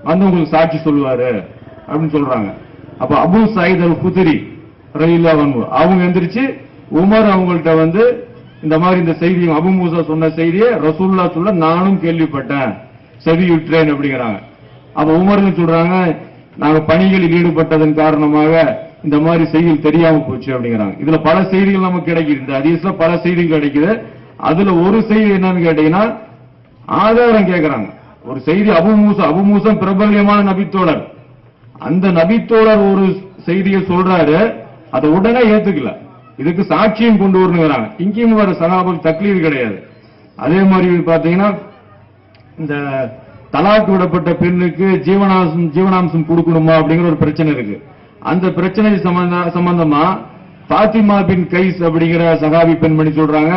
வந்து உங்களுக்கு சாட்சி சொல்லுவாரு அப்படின்னு சொல்றாங்க. அப்ப அபூ சயீத் அல் குத்ரி ரலியல்லாஹு அன்ஹு அவங்க எந்திரிச்சு உமர் அவங்கள்ட்ட வந்து இந்த மாதிரி இந்த செய்தி அபூ மூசா சொன்ன செய்தியை ரசூலுல்லாஹ் சொல்ல நானும் கேள்விப்பட்டேன், செவியுற்றேன் அப்படிங்கிறாங்க. அப்ப உமர்னு சொல்றாங்க, நாங்க பணிகளில் ஈடுபட்டதன் காரணமாக இந்த மாதிரி செய்திகள் தெரியாம போச்சு அப்படிங்கிறாங்க. இதுல பல செய்திகள் நமக்கு கிடைக்குது, இந்த ஹதீஸ்ல பல செய்திகள் கிடைக்குது. அதுல ஒரு செய்தி என்னன்னு கேட்டீங்கன்னா ஆதாரம் கேட்கிறாங்க. ஒரு செய்தி அபூ மூசா பிரபல்யமான நபித்தோழர், அந்த நபித்தோழர் ஒரு செய்தியை சொல்றாரு, அதை உடனே ஏத்துக்கல, இதுக்கு சாட்சியம் கொண்டு வரணுங்கிறாங்க. இங்கேயும் வர சஹாபாக்கள் தக்லீத் கிடையாது. அதே மாதிரி பாத்தீங்கன்னா இந்த தலாக் விடப்பட்ட பெண்ணுக்கு ஜீவனாம்சம் கொடுக்கணுமா அப்படிங்கிற ஒரு பிரச்சனை இருக்கு. அந்த பிரச்சனை சம்பந்தமா பாத்திமா பின் கைஸ் அப்படிங்கிற சகாபி பெண்மணி சொல்றாங்க,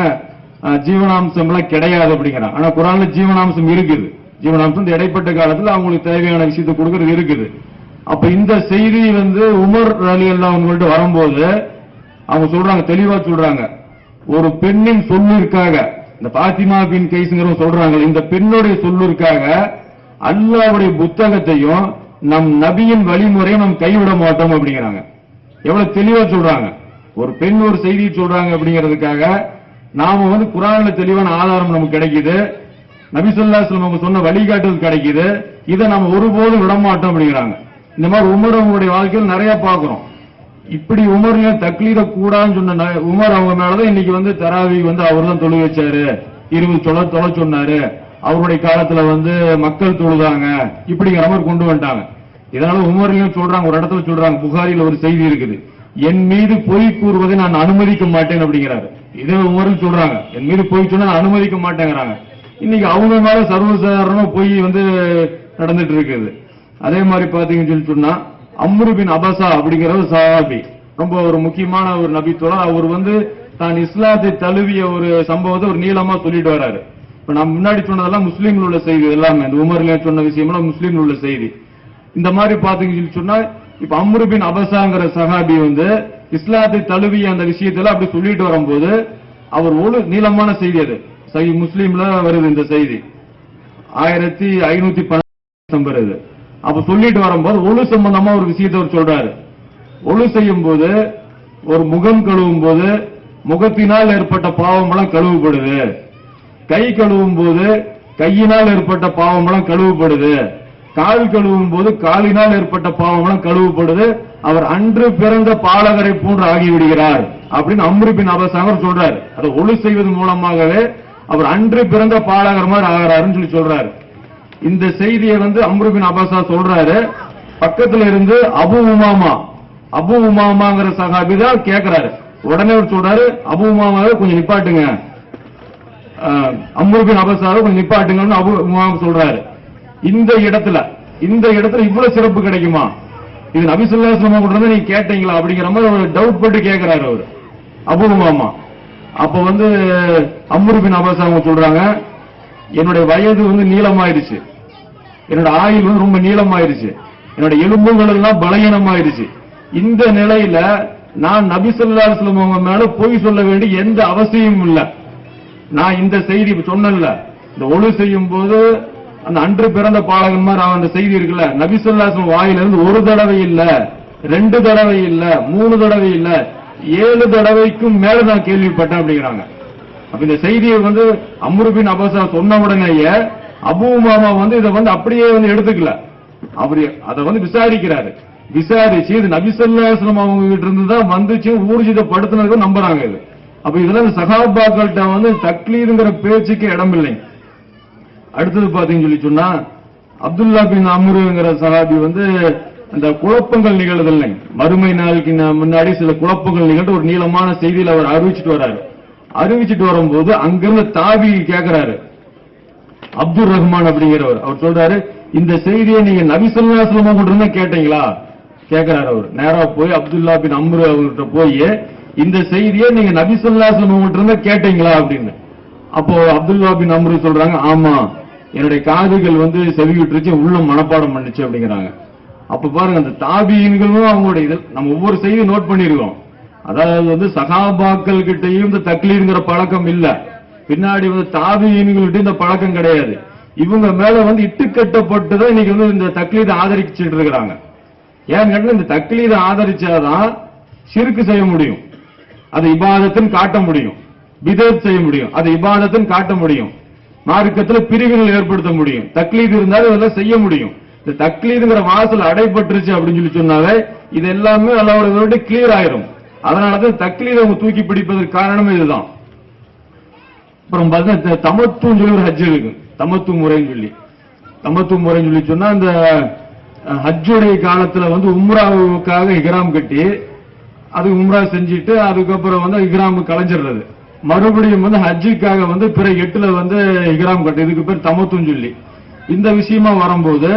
ஜீவனாம்சம் எல்லாம் கிடையாது அப்படிங்கிறாங்க. ஆனா குர்ஆன்ல ஜீவனாம்சம் இருக்குது. ஜீவனாம்சம் இந்த இடைப்பட்ட காலத்துல அவங்களுக்கு தேவையான விஷயத்தை கொடுக்கறது இருக்குது. அப்ப இந்த செய்தி உமர் ரலியல்லாஹு அன்ஹு வரும்போது அவங்க சொல்றாங்க, தெளிவா சொல்றாங்க, ஒரு பெண்ணின் சொல்லிற்காக, இந்த பாத்திமா பின் கைஸ்ங்கிற சொல்றாங்க, இந்த பெண்ணுடைய சொல்லிற்காக அல்லாஹ்வுடைய புத்தகத்தையும் நம் நபியின் வழிமுறையை நாம் கைவிட மாட்டோம் அப்படிங்கிறாங்க. எவ்வளவு தெளிவா சொல்றாங்க. ஒரு பெண் ஒரு செய்தி சொல்றாங்க அப்படிங்கிறதுக்காக நாம குர்ஆன்ல தெளிவான ஆதாரம் நமக்கு கிடைக்குது, நபி ஸல்லல்லாஹு அலைஹி வஸல்லம் சொன்ன வழிகாட்டுதல் கிடைக்குது, இதை நாம ஒருபோதும் விட மாட்டோம் அப்படிங்கிறாங்க. இந்த மாதிரி உமர் அவங்களுடைய வாழ்க்கையில் நிறைய பாக்குறோம். இப்படி உமர் தக்லீத கூடாதுன்னு சொன்ன உமர் அவங்க மேலதான் இன்னைக்கு தராவி அவர் தான் தொழு வச்சாரு, 20 தொலை சொன்னாரு, அவருடைய காலத்துல மக்கள் தொழுதாங்க, இப்படிங்கிற மாதிரி கொண்டு வந்துட்டாங்க. இதனால உமர்லையும் சொல்றாங்க, ஒரு இடத்துல சொல்றாங்க, புகாரில ஒரு செய்தி இருக்குது, என் மீது பொய் கூறுவதை நான் அனுமதிக்க மாட்டேன் அப்படிங்கிறாரு. இதே உமருக்கு சொல்றாங்க, என் மீது பொய் சொன்னா நான் அனுமதிக்க மாட்டேங்கிறாங்க. இன்னைக்கு அவங்க மேல சர்வசாதாரணமா பொய் நடந்துட்டு இருக்குது. அதே மாதிரி பாத்தீங்கன்னு சொன்னா அம்ரு பின் அபசா அப்படிங்கிற ஒரு சஹாபி, ரொம்ப ஒரு முக்கியமான ஒரு நபித்தோழர். அவர் தான் இஸ்லாத்தை தழுவிய ஒரு சம்பவத்தை ஒரு நீளமா சொல்லிட்டு வர்றாரு. இப்ப நான் முன்னாடி சொன்னதெல்லாம் முஸ்லீம்ல உள்ள செய்தி, எல்லாமே இந்த உமர்ல சொன்ன விஷயம்லாம் முஸ்லீம்ல உள்ள செய்தி. இந்த மாதிரி பாத்தீங்கன்னு சொன்னா இப்ப அம்ரு பின் அபசாங்கிற சஹாபி இஸ்லாத்தை தழுவிய அந்த விஷயத்துல அப்படி சொல்லிட்டு வரும்போது அவர் ஒரு நீளமான செய்தி, அது சஹீஹ் முஸ்லீம்ல வருது இந்த செய்தி, 1510 வருது. அப்ப சொல்லிட்டு வரும்போது ஒழு சம்பந்தமா ஒரு விஷயத்தை அவர் சொல்றாரு. ஒழு செய்யும் போது ஒரு முகம் கழுவும் போது முகத்தினால் ஏற்பட்ட பாவம் எல்லாம் கழுவுப்படுது, கை கழுவும் போது கையினால் ஏற்பட்ட பாவம் எல்லாம் கழுவுப்படுது, கால் கழுவும் போது காலினால் ஏற்பட்ட பாவம் எல்லாம் கழுவுப்படுது, அவர் அன்று பிறந்த பாலகரை போன்று ஆகிவிடுகிறார் அப்படின்னு அம்ரு பின் அபசாங்கர் சொல்றாரு. அதை ஒழு செய்வது மூலமாகவே அவர் அன்று பிறந்த பாலகர் மாதிரி ஆகிறாருன்னு சொல்றாரு. இந்த செய்தியை அம்ரு பின் அபசா சொல்றாரு. பக்கத்துல இருந்து அபு உமாமாங்கிற சஹாபி தான் கேட்கிறாரு. உடனே அவர் சொல்றாரு, அபு உமாமாவை கொஞ்சம் நிப்பாட்டுங்க, அம்ரு பின் அபசாவை கொஞ்சம் நிப்பாட்டுங்கன்னு அபு உமாமா சொல்றாரு. இந்த இடத்துல இவ்வளவு சிறப்பு கிடைக்குமா, இது நபி ஸல்லல்லாஹு அலைஹி வஸல்லம் நீங்க கேட்டீங்களா அப்படிங்கிற மாதிரி ஒரு டவுட் பட்டு கேட்கிறாரு அவரு அபு உமாமா. அப்ப அம்ரு பின் அபசா அவங்க சொல்றாங்க, என்னுடைய வயது நீளமாயிருச்சு, என்னோட ஆயுள் ரொம்ப நீளமாயிருச்சு, என்னோட எலும்புகள் எல்லாம் பலகீனமாயிருச்சு. இந்த நிலையில நான் நபி ஸல்லல்லாஹு அலைஹி வஸல்லம் மேல பொய் சொல்ல வேண்டிய எந்த அவசியமும் இல்ல. நான் இந்த செய்தி சொன்னல, இந்த ஒழு செய்யும் போது அந்த அன்று பிறந்த பாலகன் மாதிரி அந்த செய்தி இருக்குல்ல, நபி ஸல்லல்லாஹு அலைஹி வஸல்லம் வாயிலிருந்து ஒரு தடவை இல்ல, 2 தடவை இல்ல, 3 தடவை இல்ல, 7 தடவைக்கும் மேல நான் கேள்விப்பட்டேன் அப்படிங்கிறாங்க. அப்ப இந்த செய்தியை அம்ரு பின் அபசா சொன்ன உடனேயே அபு உமாமா இதை அப்படியே எடுத்துக்கல, அவரு அதை விசாரிக்கிறாரு. விசாரிச்சு இது நபி ஸல்லல்லாஹு அலைஹி வஸல்லம் அவங்க கிட்ட இருந்து தான் வந்துச்சு ஊர்ஜிதப்படுத்தினதுக்கு நம்புறாங்க. இது அப்ப இதெல்லாம் சஹாபாக்கள்கிட்ட தக்லீதுங்கிற பேச்சுக்கு இடம் இல்லை. அடுத்தது பாத்தீங்கன்னு சொன்னா அப்துல்லா பின் அம்ருங்கிற சஹாபி அந்த குழப்பங்கள் நிகழ்தல், மறுமை நாளுக்கு முன்னாடி சில குழப்பங்கள் நிகழ்ந்து ஒரு நீளமான செய்தியில் அவர் அறிவிச்சிட்டு வர்றாரு. அறிவிச்சிட்டு வரும்போது அங்கிருந்து தாபி கேட்கிறாரு, அப்துல் ரஹ்மான் அப்படிங்கிறவர். அவர் சொல்றாரு, இந்த செய்தியை நீங்க நபி ஸல்லல்லாஹு அலைஹி வஸல்லம் கிட்ட இருந்தா கேட்டீங்களா கேட்கிறாரு. அவர் நேரா போய் அப்துல்லா பின் அம்ரு அவர்கிட்ட போய் இந்த செய்தியை நீங்க நபி ஸல்லல்லாஹு அலைஹி வஸல்லம் கிட்ட இருந்தா கேட்டீங்களா அப்படின்னு. அப்போ அப்துல்லா பின் அம்ரு சொல்றாங்க, ஆமா, என்னுடைய காதுகள் செவியுற்றுச்சு, உள்ள மனப்பாடம் பண்ணுச்சு அப்படிங்கிறாங்க. அப்ப பாருங்க, அந்த தாபீன்களும் அவங்களுடைய இது நம்ம ஒவ்வொரு செய்தியை நோட் பண்ணிருக்கோம். அதாவது சகாபாக்கள் கிட்டையும் இந்த தக்லீதுங்கிற பழக்கம் இல்ல, பின்னாடி தாபீன்கள்கிட்ட இந்த பழக்கம் கிடையாது. இவங்க மேல இட்டுக்கட்டப்பட்டுதான் இன்னைக்கு இந்த தக்லீதை ஆதரிச்சுட்டு இருக்கிறாங்க. ஏன் கேட்டா இந்த தக்லீதை ஆதரிச்சாதான் ஷிர்க் செய்ய முடியும், அது இபாதத்துன்னு காட்ட முடியும், பிதத் செய்ய முடியும், அது இபாதத்துன்னு காட்ட முடியும், மார்க்கத்தில் பிரிவுகள் ஏற்படுத்த முடியும். தக்லீது இருந்தாலும் இதெல்லாம் செய்ய முடியும். இந்த தக்லீதுங்கிற வாசல் அடைபட்டுருச்சு அப்படின்னு சொன்னாலே இது எல்லாமே அல்லாஹ்வோட கிளியர் ஆயிரும். அதனாலதான் தக்லீதை அவங்க தூக்கி பிடிப்பதற்கு காரணமே இதுதான். அப்புறம் பார்த்தா தமத்துன்னு சொல்லி ஒரு ஹஜ் இருக்கு, தமத்து முறைன்னு சொல்லி சொன்னா இந்த ஹஜ்ஜுடைய காலத்துல உம்ராவுக்காக இஹ்ராம் கட்டி அது உம்ரா செஞ்சுட்டு அதுக்கப்புறம் இஹ்ராம் கலைஞ்சிடுறது, மறுபடியும் ஹஜ்ஜுக்காக பிற 8ல இஹ்ராம் கட்டு, இதுக்கு பேர் தமத்துன்னு சொல்லி. இந்த விஷயமா வரும்போது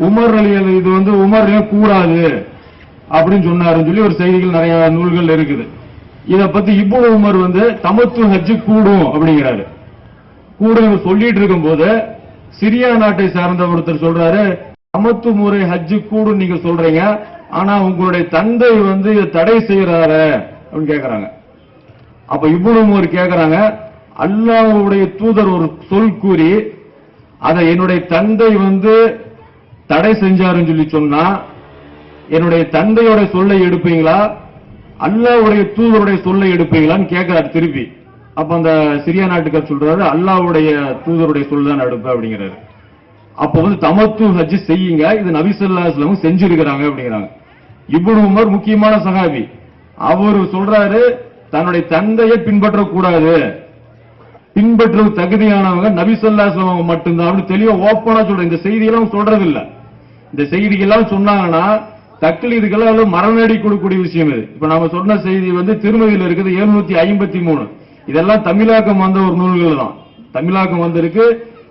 உமர் அலி இது உமர் கூடாது, அப்படின்னு சொன்னாருன்னு சொல்லி ஒரு செய்திகள் நிறைய நூல்கள் இருக்குது. இத பத்தி இப்னு உமர் வந்து தமத்து ஹஜ் கூடும் அப்படிங்கிறாரு. கூடும் சொல்லிட்டு இருக்கும் போது சிரியா நாட்டை சார்ந்த ஒருத்தர் சொல்றாரு, தமத்து முறை ஹஜ் கூடும் நீங்க சொல்றீங்க, ஆனா உங்களுடைய தந்தை வந்து இதை தடை செய்யறாரு அப்படின்னு கேக்குறாங்க. அப்ப இப்னு உமர் கேக்குறாங்க, அல்லாஹ்வுடைய தூதர் ஒரு சொல் கூறி அதை என்னுடைய தந்தை வந்து தடை செஞ்சாருன்னு சொல்லி சொன்னா என்னுடைய தந்தையோட சொல்லை எடுப்பீங்களா அல்லாஹ்வுடைய தூதருடைய சொல்லை எடுப்பீங்களான்னு கேட்கிறார் திருப்பி. அப்ப அந்த சிரியா நாட்டுக்கார் சொல்றாரு, அல்லாஹ்வுடைய தூதருடைய சொல் தான் எடுப்பேன் அப்படிங்கிறாரு. அப்ப வந்து தமத்து ஹஜ் செய்யுங்க, இது நபி ஸல்லல்லாஹு அலைஹி வஸல்லம் செஞ்சிருக்கிறாங்க அப்படிங்கிறாங்க. இப்னு உமர் முக்கியமான சஹாபி, அவர் சொல்றாரு தன்னுடைய தந்தையை பின்பற்றக்கூடாது, பின்பற்றது தகுதியானவங்க நபி ஸல்லல்லாஹு அலைஹி வஸல்லம் மட்டும்தான் அப்படி தெளிவா ஓப்பனா சொல்ற. இந்த செய்தியெல்லாம் சொல்றது இல்ல. இந்த செய்திகள்லாம் சொன்னாங்கன்னா தக்லீதுக்கெல்லாம் மரணடி கொடுக்கக்கூடிய விஷயம் இது. இப்ப நாம சொன்ன செய்தி வந்து திருமதியில் இருக்குது 753. இதெல்லாம் தமிழாக்கம் வந்த ஒரு நூல்கள் தான். தமிழாக்கம் வந்திருக்கு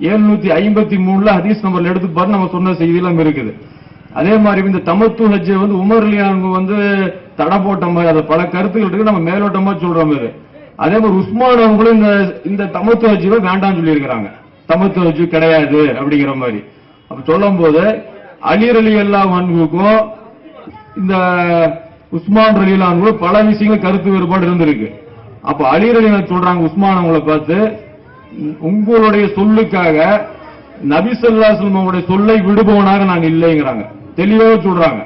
753 ஹதீஸ் நம்பர்ல எடுத்து பாரு நம்ம சொன்ன செய்தி எல்லாம் இருக்குது. அதே மாதிரி இந்த தமத்து ஹஜ் வந்து உமர் ரலியல்லாஹு வந்து தடை போட்ட மாதிரி அது பல கருத்துக்கள் இருக்கு, நம்ம மேலோட்டமா சொல்றோம் இது. அதே மாதிரி உஸ்மான் அவங்களும் இந்த தமத்து ஹஜ்ஜை வேண்டாம்னு சொல்லி இருக்கிறாங்க, தமத்து ஹஜ் கிடையாது அப்படிங்கிற மாதிரி. அப்ப சொல்லும் போது அலி ரலியல்லாஹு அன்ஹுக்கும் இந்த உஸ்மான் ரலியல்லாஹு அன்ஹு பல விஷயங்கள் கருத்து வேறுபாடு இருந்திருக்கு. அப்ப அலி ரலியல்லாஹு சொல்றாங்க உஸ்மான் அவங்களை பார்த்து, உங்களுடைய சொல்லுக்காக நபி ஸல்லல்லாஹு அலைஹி வஸல்லம் சொல்லை விடுபவனாக நான் இல்லைங்கிறாங்க. தெளிவாக சொல்றாங்க,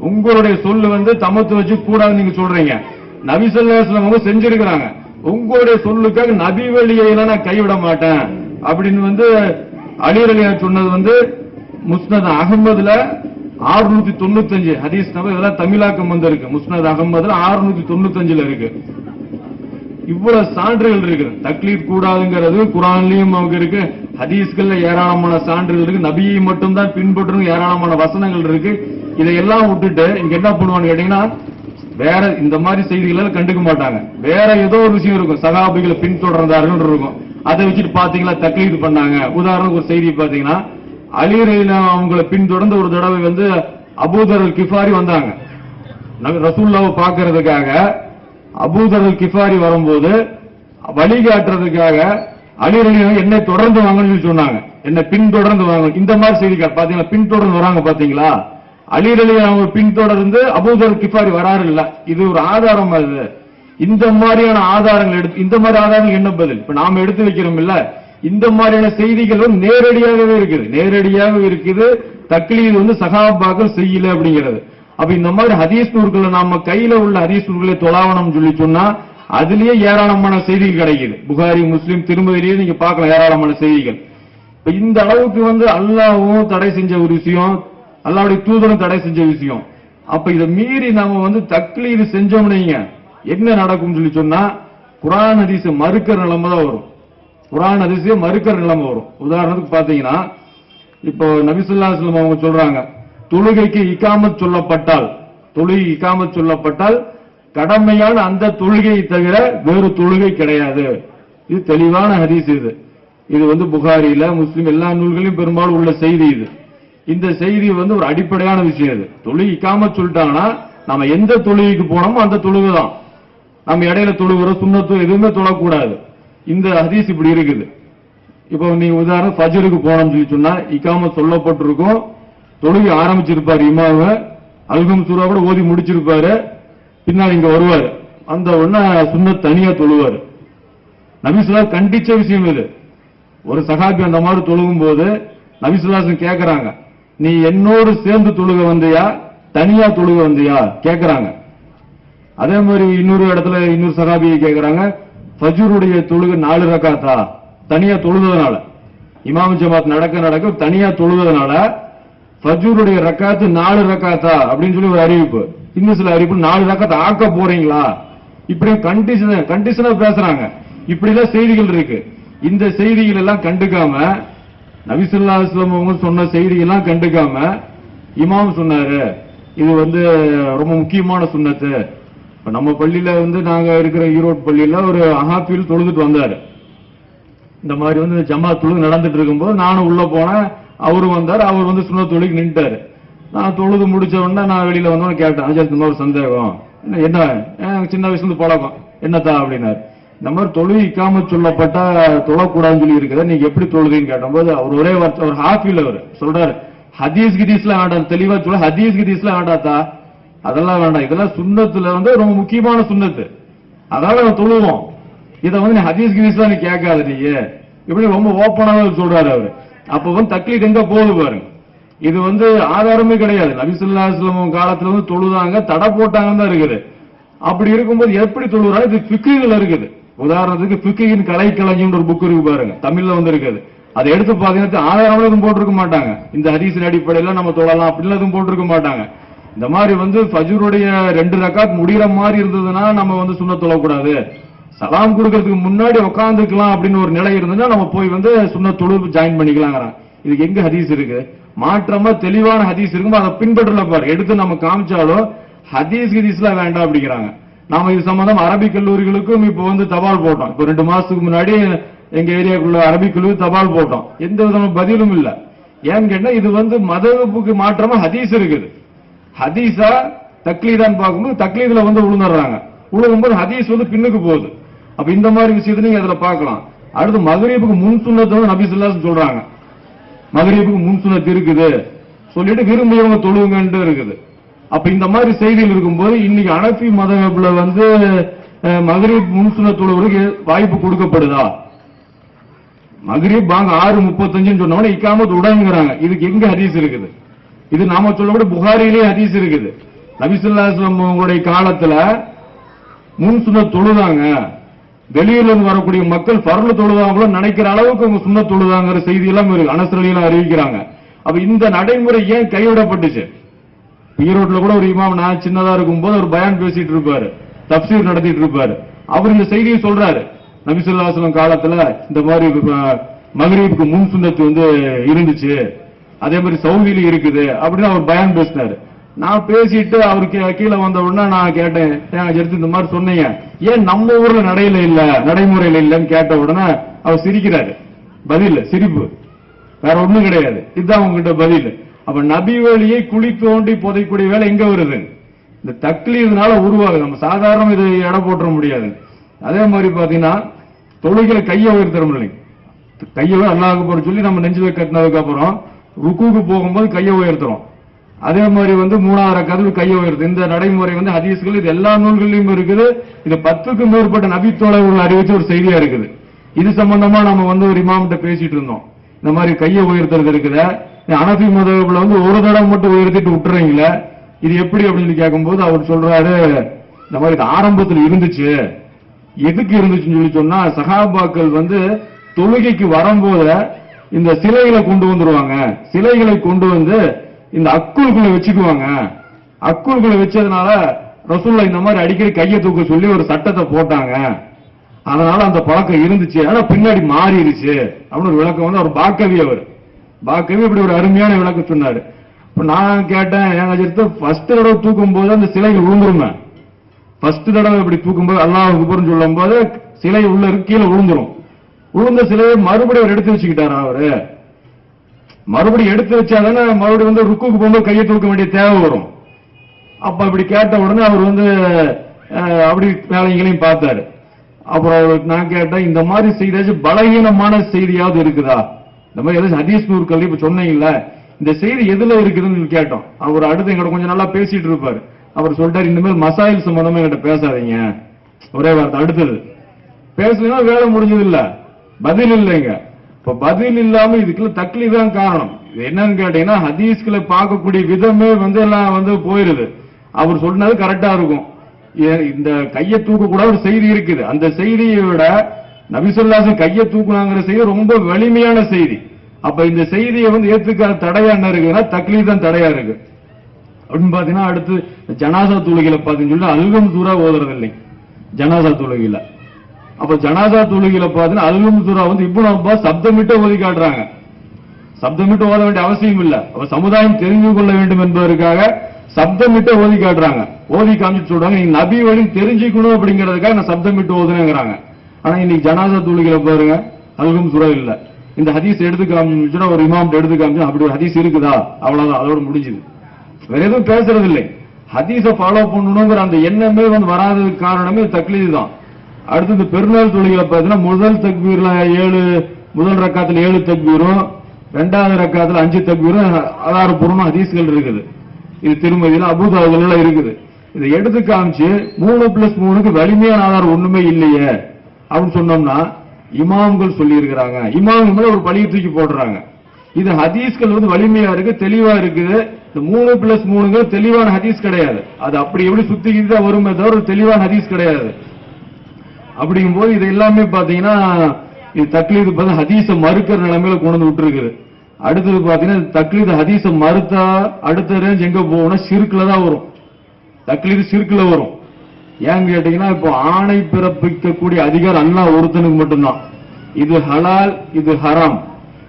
உங்களுடைய சொல்லு வந்து தமத்து வச்சு கூடாது நீங்க சொல்றீங்க, நபி ஸல்லல்லாஹு அலைஹி வஸல்லம் செஞ்சிருக்கிறாங்க, உங்களுடைய சொல்லுக்காக நபி வழியை நான் கைவிட மாட்டேன் அப்படின்னு வந்து அலி ரலியல்லாஹு சொன்னது வந்து முஸ்னத் அகமதுல 695 ஹதீஸ் நம்பர், இதெல்லாம் தமிழாக்கம் வந்திருக்கு. முஸ்னத் அகமதுல 695 இருக்கு. இவ்வளவு சான்றுகள் இருக்கு. தக்லீத் கூடாதுங்கிறது குர்ஆன்லயும் அவங்க இருக்கு, ஹதீஸ்கள்ல ஏராளமான சான்றுகள் இருக்கு, நபியை மட்டும் தான் பின்பற்றணும் ஏராளமான வசனங்கள் இருக்கு. இதையெல்லாம் விட்டுட்டு இங்க என்ன பண்ணுவான்னு கேட்டீங்கன்னா வேற இந்த மாதிரி செய்திகள் கண்டுக்க மாட்டாங்க. வேற ஏதோ ஒரு விஷயம் இருக்கும், சஹாபிகளை பின்தொடர்ந்தார்கள் இருக்கும், அதை வச்சுட்டு பாத்தீங்களா தக்லீத் பண்ணாங்க. உதாரணத்துக்கு ஒரு செய்தி பாத்தீங்கன்னா அலி ரலியல்லாஹு அவங்களை பின்தொடர்ந்து ஒரு தடவை வந்து அபூதர் அல் கிஃபாரி வந்தாங்க ரசூலுல்லாஹ்வை பார்க்கிறதுக்காக. அபூதர் அல் கிஃபாரி வரும்போது வழிகாட்டுறதுக்காக அலி ரலியல்லாஹு என்னை தொடர்ந்து வாங்கன்னு சொன்னாங்க, என்னை பின்தொடர்ந்து வாங்க. இந்த மாதிரி செய்திகள் பாத்தீங்களா, பின்தொடர்ந்து வராங்க பாத்தீங்களா, அலி ரலியல்லாஹு பின்தொடர்ந்து அபூதர் கிஃபாரி வராரு இல்ல, இது ஒரு ஆதாரம். அது இந்த மாதிரியான ஆதாரங்கள் எடுத்து, இந்த மாதிரி ஆதாரங்கள் என்ன பதில் இப்ப நாம எடுத்து வைக்கிறோம் இல்ல, இந்த மாதிரியான செய்திகளும் நேரடியாகவே இருக்குது, நேரடியாக இருக்குது. தக்லீத் வந்து சஹாபாக்கள் செய்யல அப்படிங்கிறது. அப்ப இந்த மாதிரி ஹதீஸ் நூல்களை நாம கையில உள்ள ஹதீஸ் நூல்களை தொலாவணம் சொல்லி சொன்னா அதுலயே ஏராளமான செய்திகள் கிடைக்குது. புகாரி முஸ்லிம் திருமதியிலேயே நீங்க பார்க்கலாம் ஏராளமான செய்திகள். இப்ப இந்த அளவுக்கு வந்து அல்லாஹ்வும் தடை செஞ்ச ஒரு விஷயம், அல்லாஹ்வுடைய தூதரும் தடை செஞ்ச விஷயம். அப்ப இதை மீறி நாம வந்து தக்லீது செஞ்சோம்னு என்ன நடக்கும் சொல்லி சொன்னா குர்ஆன் ஹதீஸ் மறுக்கிற நிலைமை தான் வரும். குர்ஆன் ஹதீஸை மறுக்கிற நிலைமை வரும். உதாரணத்துக்கு பாத்தீங்கன்னா இப்போ நபி ஸல்லல்லாஹு அலைஹி வஸல்லம் அவங்க சொல்றாங்க, தொழுகைக்கு இகாமத் சொல்லப்பட்டால், தொழுகை இகாமத் சொல்லப்பட்டால் கடமையான அந்த தொழுகையை தவிர வேறு தொழுகை கிடையாது. இது தெளிவான ஹதீஸ். இது வந்து புகாரில முஸ்லிம் எல்லா நூல்களையும் பெரும்பாலும் உள்ள செய்தி. இது இந்த செய்தி வந்து ஒரு அடிப்படையான விஷயம். இது தொழுகை இகாமத் சொல்லிட்டாங்கன்னா நம்ம எந்த தொழுகைக்கு போனோமோ அந்த தொழுகை தான். நம்ம இடையில தொழுகிற சுன்னத்தோ எதுவுமே தொழக்கூடாது. இந்த ஹதீஸ் இப்படி இருக்குது. இப்போ நீங்க உதாரணம் ஃபஜ்ருக்கு போனோம்னு சொல்லி சொன்னா இகாமத் சொல்லப்பட்டிருக்கும், தொழுகை ஆரம்பிச்சிருப்பாரு, இமாம அல்கம் சூரா கூட ஓதி முடிச்சிருப்பாரு, பின்னாடி இங்க வருவாரு, அந்த ஒண்ணு சுன்னத் தனியா தொழுவாரு. நபி ஸல்லல்லாஹு கண்டிச்ச விஷயம் இது. ஒரு சஹாபி அந்த மாதிரி தொழுகும் போது நபி ஸல்லல்லாஹு கேக்குறாங்க, நீ என்னோடு சேர்ந்து தொழுக வந்தியா தனியா தொழுக வந்தியா கேக்குறாங்க. அதே மாதிரி இன்னொரு இடத்துல இன்னொரு சஹாபியை கேக்குறாங்க, ஃபஜ்ருடைய தொழுகை 4 ரக்காத்தா தனியா தொழுதனால, இமாம் ஜமாத் நடக்க தனியா தொழுதனால ஃபஜ்ருடைய ரக்காத்து 4 ரக்காத்தா அப்படின்னு சொல்லி ஒரு அறிவிப்பு, இன்னும் சில அறிவிப்பு 4 ரக்காத் ஆக்க போறீங்களா, இப்படி கண்டிஷனா பேசுறாங்க. இப்படி எல்லாம் செய்திகள் இருக்கு. இந்த செய்திகள் எல்லாம் கண்டுக்காம நபி ஸல்லல்லாஹு அலைஹி வஸல்லம் அவங்க சொன்ன செய்திகள் எல்லாம் கண்டுக்காம இமாம் சொன்னாரு இது வந்து ரொம்ப முக்கியமான சுன்னத்து. நம்ம பள்ளியில வந்து நாங்க இருக்கிற ஈரோடு பள்ளியில ஒரு அஹாஃபில் தொழுதுட்டு வந்தாரு. இந்த மாதிரி வந்து ஜமாத் தொழுகை நடந்துட்டு இருக்கும்போது நானும் உள்ள போனேன், அவரும் வந்தார். அவர் வந்து சுன்னத் தொழுகைக்கு நின்ட்டாரு. நான் தொழுது முடிச்ச உடனே நான் வெளியில வந்தோன்னு கேட்டேன், அஜர் இந்த மாதிரி சந்தேகம் என்ன, சின்ன வயசுல இருந்து பழக்கம் என்னத்தா அப்படின்னாரு. இந்த மாதிரி தொழுகை இக்காம சொல்லப்பட்டா தொழக்கூடாதுன்னு சொல்லி இருக்கிறத நீங்க எப்படி தொழுதுன்னு கேட்டபோது அவர் ஒரே வார்த்தை, அவர் ஹாஃபில் அவர் சொல்றாரு, ஹதீஸ் கிதீஸ்ல வேண்டாம், தெளிவா சொல்ல ஹதீஸ் கிதீஸ்ல வேண்டாத்தா, அதெல்லாம் வேண்டாம், இதெல்லாம் சுண்ணத்துல ரொம்ப முக்கியமான சுண்ணத்து, அதனால நம்ம தொழுவோம், இதை நீ ஹதீஸ் கிதீஸ்ல நீ கேட்காத நீ இப்படி ரொம்ப ஓப்பனாக சொல்றாரு அவரு. அப்ப தக்லீத் எங்க போகுது பாருங்க. இது ஆதாரமே கிடையாது. நபி ஸல்லல்லாஹு அலைஹி வஸல்லம் காலத்துல தொழுதாங்க, தடை போட்டாங்கன்னு தான் இருக்குது. அப்படி இருக்கும்போது எப்படி தொழுறாங்க, இது ஃபிக்ஹ்ல இருக்குது. உதாரணத்துக்கு ஃபிக்ஹின் கலைக்களஞ்சியம் ஒரு புக் இருக்கு பாருங்க, தமிழ்ல இருக்குது. அதை எடுத்து பாத்தீங்கன்னா ஆதாரம் எதுவும் போட்டிருக்க மாட்டாங்க. இந்த ஹதீஸின் அடிப்படையில நம்ம தொழலாம் அப்படின்னு எதுவும் போட்டிருக்க மாட்டாங்க. இந்த மாதிரி ஃபஜ்ருடைய 2 ரக்காத் முடிகிற மாதிரி இருந்ததுன்னா நம்ம சுன்னத் தொழக்கூடாது, சலாம் கொடுக்கறதுக்கு முன்னாடி உட்காந்துக்கலாம் அப்படின்னு ஒரு நிலை இருந்ததுன்னா நம்ம போய் சுன்னத் தொழு ஜாயின் பண்ணிக்கலாங்கிறாங்க. இதுக்கு எங்க ஹதீஸ் இருக்கு? மாற்றமா தெளிவான ஹதீஸ் இருக்கும்போது அதை பின்பற்றல பாரு, எடுத்து நம்ம காமிச்சாலும் ஹதீஸ் ஹதீஸ்ல வேண்டாம் அப்படிங்கிறாங்க. நாம இது சம்பந்தம் அரபிக் கல்லூரிகளுக்கும் இப்ப தபால் போட்டோம். இப்ப 2 மாசத்துக்கு முன்னாடி எங்க ஏரியாக்குள்ள அரபிக் கல்லூரி தபால் போட்டோம். எந்த விதமான பதிலும் இல்ல. ஏன்னு கேட்டா இது மதகுக்கு மாற்றமா ஹதீஸ் இருக்குது. ஹதீஸா தக்லீதான்னு பார்க்கும்போது தக்லீதுல விழுந்துடுறாங்க. விழுகும்போது ஹதீஸ் பின்னுக்கு போகுது. அப்ப இந்த மாதிரி விஷயத்தை நீங்க அதுல பார்க்கலாம். அடுத்து மகரீபுக்கு முன் சுன்னத்தை நபி ஸல்லல்லாஹு அலைஹி வஸல்லம் சொல்றாங்க. மகரீபுக்கு முன் சுன்னத் இருக்குது சொல்லிட்டு விரும்பியவங்க தொழுவுங்கன்னு இருக்குது. அப்ப இந்த மாதிரி செய்திகள் இருக்கும்போது இன்னைக்கு ஹனஃபி மதஹப்ல மகரீப் முன் சுன்னத் தொழுவருக்கு வாய்ப்பு கொடுக்கப்படுதா? மகரீப் பாங்க 6:35 சொன்னவன இக்காமத் உடன்ங்கிறாங்க. இதுக்கு எங்க ஹதீஸ் இருக்குது? இது நாம சொல்லக்கூட புகாரியிலே ஹதீஸ் இருக்குது. நபி ஸல்லல்லாஹு அலைஹி வஸல்லம் உங்களுடைய காலத்துல முன் சுன்னத் தொழுதாங்க, வெளியூர்ல இருந்து வரக்கூடிய மக்கள் பரல தொழுதாங்களோ நினைக்கிற அளவுக்கு அவங்க சுன்னத் தொழுதாங்கிற செய்தி எல்லாம் இருக்கு, அனஸ் ரலியல்லாஹு அறிவிக்கிறாங்க. அப்ப இந்த நடைமுறை ஏன் கைவிடப்பட்டுச்சு? ஈரோட்ல கூட ஒரு இமாம் நான் சின்னதா இருக்கும் போது ஒரு பயான் பேசிட்டு இருப்பாரு, தப்சீர் நடத்திட்டு இருப்பாரு. அவர் இந்த செய்தியை சொல்றாரு, நபி ஸல்லல்லாஹு அலைஹி வஸல்லம் காலத்துல இந்த மாதிரி மகரீபுக்கு முன் சுன்னத்து இருந்துச்சு, அதே மாதிரி சவுதியில இருக்குது அப்படின்னு அவர் பயான் பேசினாரு. நான் பேசிட்டு அவருக்கு கீழே வந்த உடனே நான் கேட்டேன், எடுத்து இந்த மாதிரி சொன்னீங்க, ஏன் நம்ம ஊர்ல நடைமுறையில இல்லன்னு கேட்ட உடனே அவர் சிரிக்கிறாரு. பதில் சிரிப்பு, வேற ஒண்ணும் கிடையாது. இதுதான் உங்ககிட்ட பதில். அப்ப நபி வழியை குழி தோண்டி புதைக்கூடிய வேலை எங்க வருது? இந்த தக்லீதுனால உருவாகுது. நம்ம சாதாரண இது எடை போட்டுற முடியாது. அதே மாதிரி பாத்தீங்கன்னா தொழுகையில கையை உயர்த்தணும் இல்லை, கையை அல்லாஹ் அக்பர் சொல்லி நம்ம நெஞ்சில கட்டினதுக்கு அப்புறம் ருக்குக்கு போகும்போது கையை உயர்த்துறோம். அதே மாதிரி 3வது கதவு கையை உயர்த்து. இந்த நடைமுறை ஹதீஸ்கள் இது எல்லா நூல்களிலும் இருக்குது. இது 10க்கும் மேற்பட்ட நபி தோழர்கள் அறிவிச்ச ஒரு செய்தியா இருக்குது. இது சம்பந்தமா நம்ம ஒரு இமாம்கிட்ட பேசிட்டு இருந்தோம். இந்த மாதிரி கையை உயர்த்துறது இருக்குது. ஹனஃபி மதஹப்ல ஒரு தடவை மட்டும் உயர்த்திட்டு விட்டுறீங்களே, இது எப்படி அப்படின்னு கேட்கும்போது அவர் சொல்றாரு, இந்த மாதிரி ஆரம்பத்தில் இருந்துச்சு. எதுக்கு இருந்துச்சுன்னு சொல்லி சொன்னா, சஹாபாக்கள் தொழுகைக்கு வரும்போது இந்த சிலைகளை கொண்டு வந்துருவாங்க, சிலைகளை கொண்டு இந்த அக்குள்குள்ள வச்சுக்குவாங்க. அக்குள்குள்ள வச்சதுனால ரசூலுல்லாஹ் இந்த மாதிரி அடிக்கடி கையை தூக்க சொல்லி ஒரு சட்டத்தை போட்டாங்க. அதனால அந்த பழக்கம் இருந்துச்சு, ஆனா பின்னாடி மாறிடுச்சு அப்படின்னு ஒரு விளக்கம் அவர் பாக்கவி இப்படி ஒரு அருமையான விளக்கம் சொன்னாரு. இப்ப நான் கேட்டேன், எங்க ஃபர்ஸ்ட் தடவை தூக்கும் போது அந்த சிலைகள் விழுந்துருமே, ஃபர்ஸ்ட் தடவை இப்படி தூக்கும் போது அல்லாஹ் அக்பர்னு சொல்லும் போது சிலை உள்ள கீழே விழுந்துரும். விழுந்த சிலையை மறுபடியும் எடுத்து வச்சுக்கிட்டாரு. அவரு மறுபடியும் எடுத்து வச்சாதானே மறுபடியும் ருக்குக்கு போகும்போது கையை தூக்க வேண்டிய தேவை வரும். அப்ப இப்படி கேட்ட உடனே அவர் அப்படி வேலைகளையும் பார்த்தாரு. அப்புறம் நான் கேட்டேன், இந்த மாதிரி செய்தி பலகீனமான செய்தியாவது இருக்குதா? இந்த மாதிரி ஏதாச்சும் ஹதீஸ் நூல்கள் இப்ப சொன்னீங்கல்ல, இந்த செய்தி எதுல இருக்குதுன்னு கேட்டோம். அவர் அடுத்து எங்கிட்ட கொஞ்சம் நல்லா பேசிட்டு இருப்பாரு. அவர் சொல்றாரு, இனிமேல் மசாயில் சம்பந்தமா என்கிட்ட பேசாதீங்க, ஒரே வார்த்தை. அடுத்தது பேசலன்னா வேலை முடிஞ்சது இல்ல, பதில் இல்லைங்க. இப்ப பதில் இல்லாம இதுக்குள்ள தக்லீத் தான் காரணம். என்னன்னு கேட்டீங்கன்னா, ஹதீஸ்களை பார்க்கக்கூடிய விதமே எல்லாம் போயிருது. அவர் சொன்னது கரெக்டா இருக்கும். இந்த கையை தூக்க கூட ஒரு செய்தி இருக்குது. அந்த செய்தியை விட நபி ஸல்லல்லாஹு அலைஹி வஸல்லம் கையை தூக்குனாங்கிற செய்தி ரொம்ப வலிமையான செய்தி. அப்ப இந்த செய்தியை ஏத்துக்காத தடையா என்ன இருக்குன்னா தக்லீத் தான் தடையா இருக்கு. அப்படின்னு பாத்தீங்கன்னா, அடுத்து ஜனாசா தொழுகையில பாத்தீங்கன்னா அல்கம் சூரா ஓதுறது இல்லை ஜனாசா தொழுகையில. அப்ப ஜனாசா தொழுகையில பாத்தீங்கன்னா அல்கம் சூரா இப்னு அப்பாஸ் சப்தமிட்டு ஓதி காட்டுறாங்க. சப்தமிட்டு ஓத வேண்டிய அவசியம் இல்ல, அப்ப சமுதாயம் தெரிந்து கொள்ள வேண்டும் என்பதற்காக சப்தமிட்டு ஓதி காட்டுறாங்க. ஓதி காமிச்சு சொல்றாங்க, நீங்க நபி வழி தெரிஞ்சுக்கணும் அப்படிங்கறதுக்காக நான் சப்தமிட்டு ஓதுனேங்கிறாங்க. ஆனா இன்னைக்கு ஜனாசா தொழுகையில பாருங்க அல்கம் சூரா இல்ல. இந்த ஹதீஸ் எடுத்து காமிச்சுன்னா ஒரு இமாம் எடுத்து காமிச்சு அப்படி ஒரு ஹதீஸ் இருக்குதா, அவ்வளவுதான், அதோட முடிஞ்சுது. வேற எதுவும் பேசுறது இல்லை. ஹதீஸ ஃபாலோ பண்ணணுங்கிற அந்த எண்ணமே வந்து வராததுக்கு காரணமே தக்லீது தான். அடுத்து இந்த பெருநாள் தொழுகையில பார்த்தீங்கன்னா முதல் தக்பீர்ல முதல் ரக்காத்துல 7 தக்பீரும், இரண்டாவது ரக்காத்துல 5 தக்பீரும் ஆதாரப்பூர்வமா ஹதீஸ்கள் இருக்குது. இது திருமதியில அபூதாவுதுல இருக்குது. இதை எடுத்து காமிச்சு 3+3க்கு வலிமையான ஆதாரம் ஒண்ணுமே இல்லையே அப்படின்னு சொன்னோம்னா இமாம்கள் சொல்லி இருக்கிறாங்க. இமாம்கள் ஒரு பழியை தூக்கி போடுறாங்க. இது ஹதீஸ்கள் வந்து வலிமையா இருக்கு, தெளிவா இருக்குது. இந்த 3+3 தெளிவான ஹதீஸ் கிடையாது. அது அப்படி எப்படி சுத்திக்கிட்டு தான் வருமே தவிர ஒரு தெளிவான ஹதீஸ் கிடையாது. அப்படிங்கும் போது இது எல்லாமே பாத்தீங்கன்னா இது தக்லீது பார்த்து ஹதீஸ மறுக்கிற நிலைமையில கொண்டு வந்து விட்டுருக்குது. அடுத்தது பாத்தீங்கன்னா தக்லீது ஹதீஸ மறுத்தா அடுத்த ரேஞ்ச் எங்க போகும்னா ஷிர்க்ல தான் வரும். தக்லீது ஷிர்க்ல வரும். ஏன்னு கேட்டீங்கன்னா இப்போ ஆணை பிறப்பிக்கக்கூடிய அதிகாரம் அல்லாஹ் ஒருத்தனுக்கு மட்டும்தான். இது ஹலால், இது ஹராம்,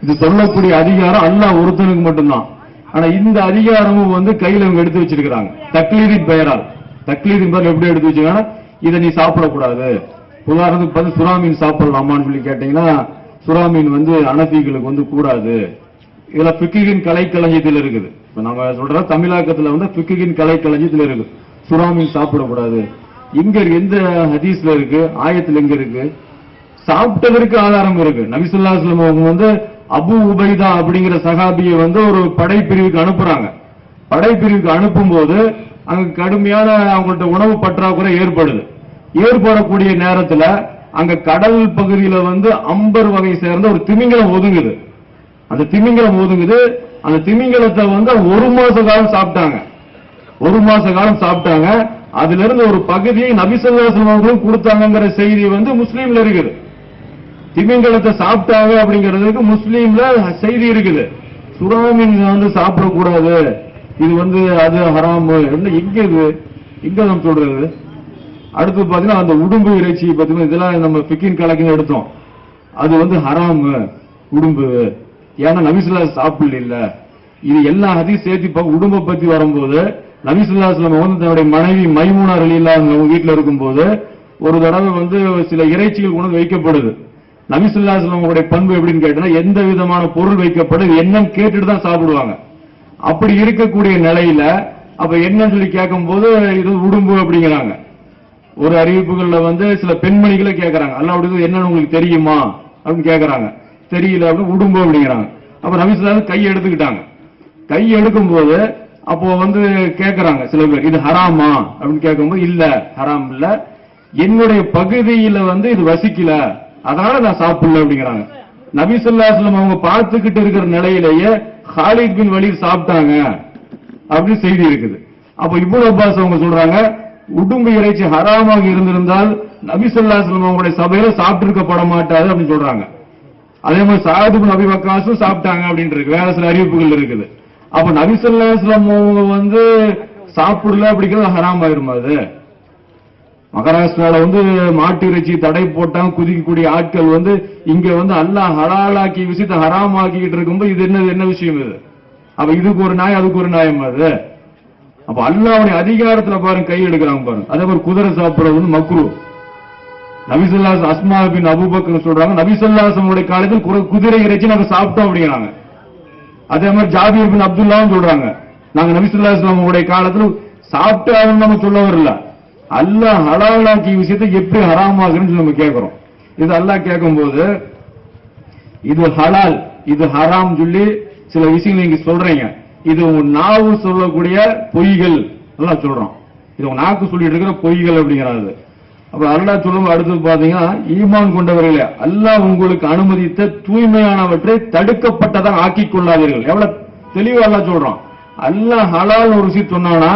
இது சொல்லக்கூடிய அதிகாரம் அல்லாஹ் ஒருத்தனுக்கு மட்டும்தான். ஆனா இந்த அதிகாரமும் வந்து கையில அவங்க எடுத்து வச்சிருக்காங்க தக்லீதின் பெயரால். தக்லீதின் பெயர் எப்படி எடுத்து வச்சிருக்காங்கன்னா இதை நீ சாப்பிடக்கூடாது. உதாரணத்துக்கு பார்த்து சுறாமீன் சாப்பிடலாமான்னு சொல்லி கேட்டீங்கன்னா சுறாமீன் வந்து அனபிகளுக்கு வந்து கூடாது. இதுல ஃபிக்கின் கலைக்களஞ்சியத்தில் இருக்குது. இப்ப நம்ம சொல்ற தமிழாக்கத்துல வந்து ஃபிக்கின் கலைக்களஞ்சியத்தில் இருக்கு சுறாமீன் சாப்பிடக்கூடாது. இங்க எந்த ஹதீஸ்ல இருக்கு, ஆயத்துல எங்க இருக்கு? சாப்பிட்டதற்கு ஆதாரம் இருக்கு. நபி ஸல்லல்லாஹு அலைஹி வஸல்லம் அவங்க வந்து அபு உபைதா அப்படிங்கிற சஹாபியை வந்து ஒரு படைப்பிரிவுக்கு அனுப்புறாங்க. படைப்பிரிவுக்கு அனுப்பும் போது அங்க கடுமையான அவங்கள்ட்ட உணவு பற்றாக்குறை ஏற்படுது. ஏற்படக்கூடிய நேரத்துல அங்க கடல் பகுதியில வந்து அம்பர் வகை சேர்ந்த ஒரு திமிங்கலம் ஒதுங்குது. அந்த திமிங்கலம் ஒதுங்குது. அந்த திமிங்கலத்தை வந்து 1 மாச காலம் சாப்பிட்டாங்க. 1 மாச காலம் சாப்பிட்டாங்க. அதுல இருந்து ஒரு பகுதியை நபி ஸல்லல்லாஹு அலைஹி வஸல்லம் அவர்களும் கொடுத்தாங்கிற செய்தி வந்து முஸ்லீம்ல இருக்குது. திமிங்கலத்தை சாப்பிட்டாங்க அப்படிங்கிறதுக்கு முஸ்லீம்ல செய்தி இருக்குது. சுறாமீன் வந்து சாப்பிடக்கூடாது, இது வந்து அது ஹராம். எங்க இது எங்க நம்ம சொல்றது? அடுத்து பாத்தீங்கன்னா அந்த உடும்பு இறைச்சி பாத்தீங்கன்னா இதெல்லாம் நம்ம ஃபிக்கின் கலக்குன்னு எடுத்தோம். அது வந்து ஹராம் உடும்பு. ஏன்னா நபி ஸல்லல்லாஹு அலைஹி வஸல்லம் சாப்பிடல. இது எல்லா ஹதீஸ் சேர்த்து உடும்பை பத்தி வரும்போது நபி ஸல்லல்லாஹு அலைஹி வஸல்லம் வந்து தன்னுடைய மனைவி மைமூனா ரலியல்லாஹு அன்ஹா வீட்டுல இருக்கும்போது ஒரு தடவை வந்து சில இறைச்சிகள் கொண்டு வைக்கப்படுது. நபி ஸல்லல்லாஹு அலைஹி வஸல்லம் உடைய பண்பு எப்படின்னு கேட்டா எந்த விதமான பொருள் வைக்கப்படுது என்னன்னு கேட்டுட்டு தான் சாப்பிடுவாங்க. அப்படி இருக்கக்கூடிய நிலையில அப்ப என்னன்னு சொல்லி கேட்கும் போது இது உடும்பு அப்படிங்கிறாங்க. ஒரு அறிவிப்புகள்ல வந்து சில பெண்மணிகளை கேட்கறாங்க, அல்லாஹ் அப்படி என்னன்னு உங்களுக்கு தெரியுமா அப்படின்னு கேட்கறாங்க. தெரியல அப்படின்னு உடும்பு அப்படிங்கிறாங்க. அப்ப நபி ஸல்லல்லாஹு அலைஹி வஸல்லம் கை எடுத்துக்கிட்டாங்க. கை எடுக்கும் போது அப்போ வந்து கேட்கறாங்க சில பேர், இது ஹராமா அப்படின்னு கேட்கும்போது இல்ல ஹராம் இல்ல, என்னுடைய பகுதியில வந்து இது வசிக்கல அதனால நான் சாப்பிடல அப்படிங்கிறாங்க. நபி ஸல்லல்லாஹு அலைஹி வஸல்லம் அவங்க பார்த்துக்கிட்டு இருக்கிற நிலையிலேயே ஹாலித் பின் வலீத் சாப்பிட்டாங்க அப்படின்னு செய்தி இருக்குது. அப்ப இப்னு அப்பாஸ் அவங்க சொல்றாங்க உடும்பு இறைச்சி ஹராமாக இருந்திருந்தால் நபி ஸல்லல்லாஹு அலைஹி வஸல்லம் அவங்களுடைய சபையில சாப்பிட்டிருக்கப்பட மாட்டாது அப்படின்னு சொல்றாங்க. அதே மாதிரி சஅத் இப்னு அபி வக்காஸும் சாப்பிட்டாங்க அப்படின்னு இருக்கு. வேற சில அறிவிப்புகள் இருக்குது. அப்ப நபி ஸல்லல்லாஹு அலைஹி வஸல்லம் அவங்க வந்து சாப்பிடல அப்படிங்கிறது ஹராம் ஆயிருமா? அது மகாராஷ்டிரால வந்து மாட்டு இறைச்சி தடை போட்டாங்க குதிக்கக்கூடிய ஆட்கள் வந்து இங்க வந்து அல்லாஹ் ஹலாலாக்கி விஷயத்தை ஹராம் ஆக்கிட்டு இருக்கும்போது இது என்ன விஷயம் இது? அப்ப இதுக்கு ஒரு நியாயம் அதுக்கு ஒரு நியாயம் அது. அப்ப அல்லாஹ்வுடைய அதிகாரத்துல பாருங்க கை எடுக்கிறாங்க பாருங்க. அதே மாதிரி குதிரை சாப்பிடுறது வந்து மக்ரூ. நபி ஸல்லல்லாஹு அலைஹி வஸல்லம் அஸ்மா பின் அபூபக்கர் சொல்றாங்க நபி ஸல்லல்லாஹு அலைஹி வஸல்லம் காலத்தில் குதிரை இறைச்சி நாங்க சாப்பிட்டோம் அப்படிங்கிறாங்க. அதே மாதிரி ஜாபீர் பின் அப்துல்லாவும் சொல்றாங்க நாங்க நபி ஸல்லல்லாஹு அலைஹி வஸல்லம் காலத்துல சாப்பிட்டாங்கன்னு நம்ம சொல்ல வரல, அல்லாஹ் ஹலாலாக்கி விஷயத்தை எப்படி ஹராமாகுன்னு நம்ம கேட்கிறோம். இது அல்லாஹ் கேட்கும்போது இது ஹலால் இது ஹராம் சொல்லி சில விஷயங்கள் நீங்க சொல்றீங்க, இது உங்க நாவு சொல்லக்கூடிய பொய்கள் எல்லாம் சொல்றோம். இது உங்க நாக்கு சொல்லிட்டு இருக்கிற பொய்கள் அப்படிங்கிறது. அப்ப அல்லாஹ் சொல்லும் அடுத்து பாத்தீங்கன்னா ஈமான் கொண்டவர்களே அல்லாஹ் உங்களுக்கு அனுமதித்த தூய்மையானவற்றை தடுக்கப்பட்டதாக ஆக்கிக் கொள்ளாதீர்கள். எவ்வளவு தெளிவா அல்லாஹ் சொல்றான். அல்லாஹ் ஹலால் ஒரு விஷயம் சொன்னானா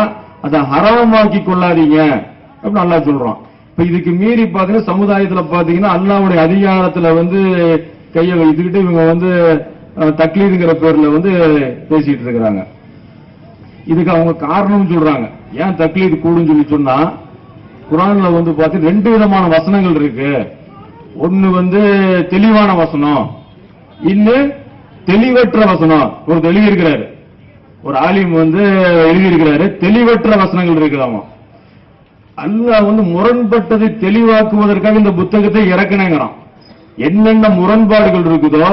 அதை ஹராமாக்கி கொள்ளாதீங்க அப்படின்னு அல்லாஹ் சொல்றான். இப்ப இதுக்கு மீறி பாத்தீங்கன்னா சமுதாயத்துல பாத்தீங்கன்னா அல்லாஹ்வுடைய அதிகாரத்துல வந்து கையை வைத்துக்கிட்டு இவங்க வந்து தக்லீதுங்கிற பேர்ல வந்து பேசிட்டு இருக்கிறாங்க. இதுக்கு அவங்க காரணம் சொல்றாங்க. ஏன் தக்லீது கூடுன்னு சொல்லி சொன்னா குர்ஆன்ல வந்து பாத்தீங்கன்னா 2 விதமான வசனங்கள் இருக்கு. ஒன்னு வந்து தெளிவான வசனம், இன்னும் தெளிவற்ற வசனம். ஒரு எழுதியிருக்கிறாரு, ஒரு ஆலிம் வந்து எழுதியிருக்கிறாரு தெளிவற்ற வசனங்கள் இருக்குதாமா. அல்லாஹ் வந்து முரண்பட்டதை தெளிவாக்குவதற்காக இந்த புத்தகத்தை இறக்கினேங்கிறான். என்னென்ன முரண்பாடுகள் இருக்குதோ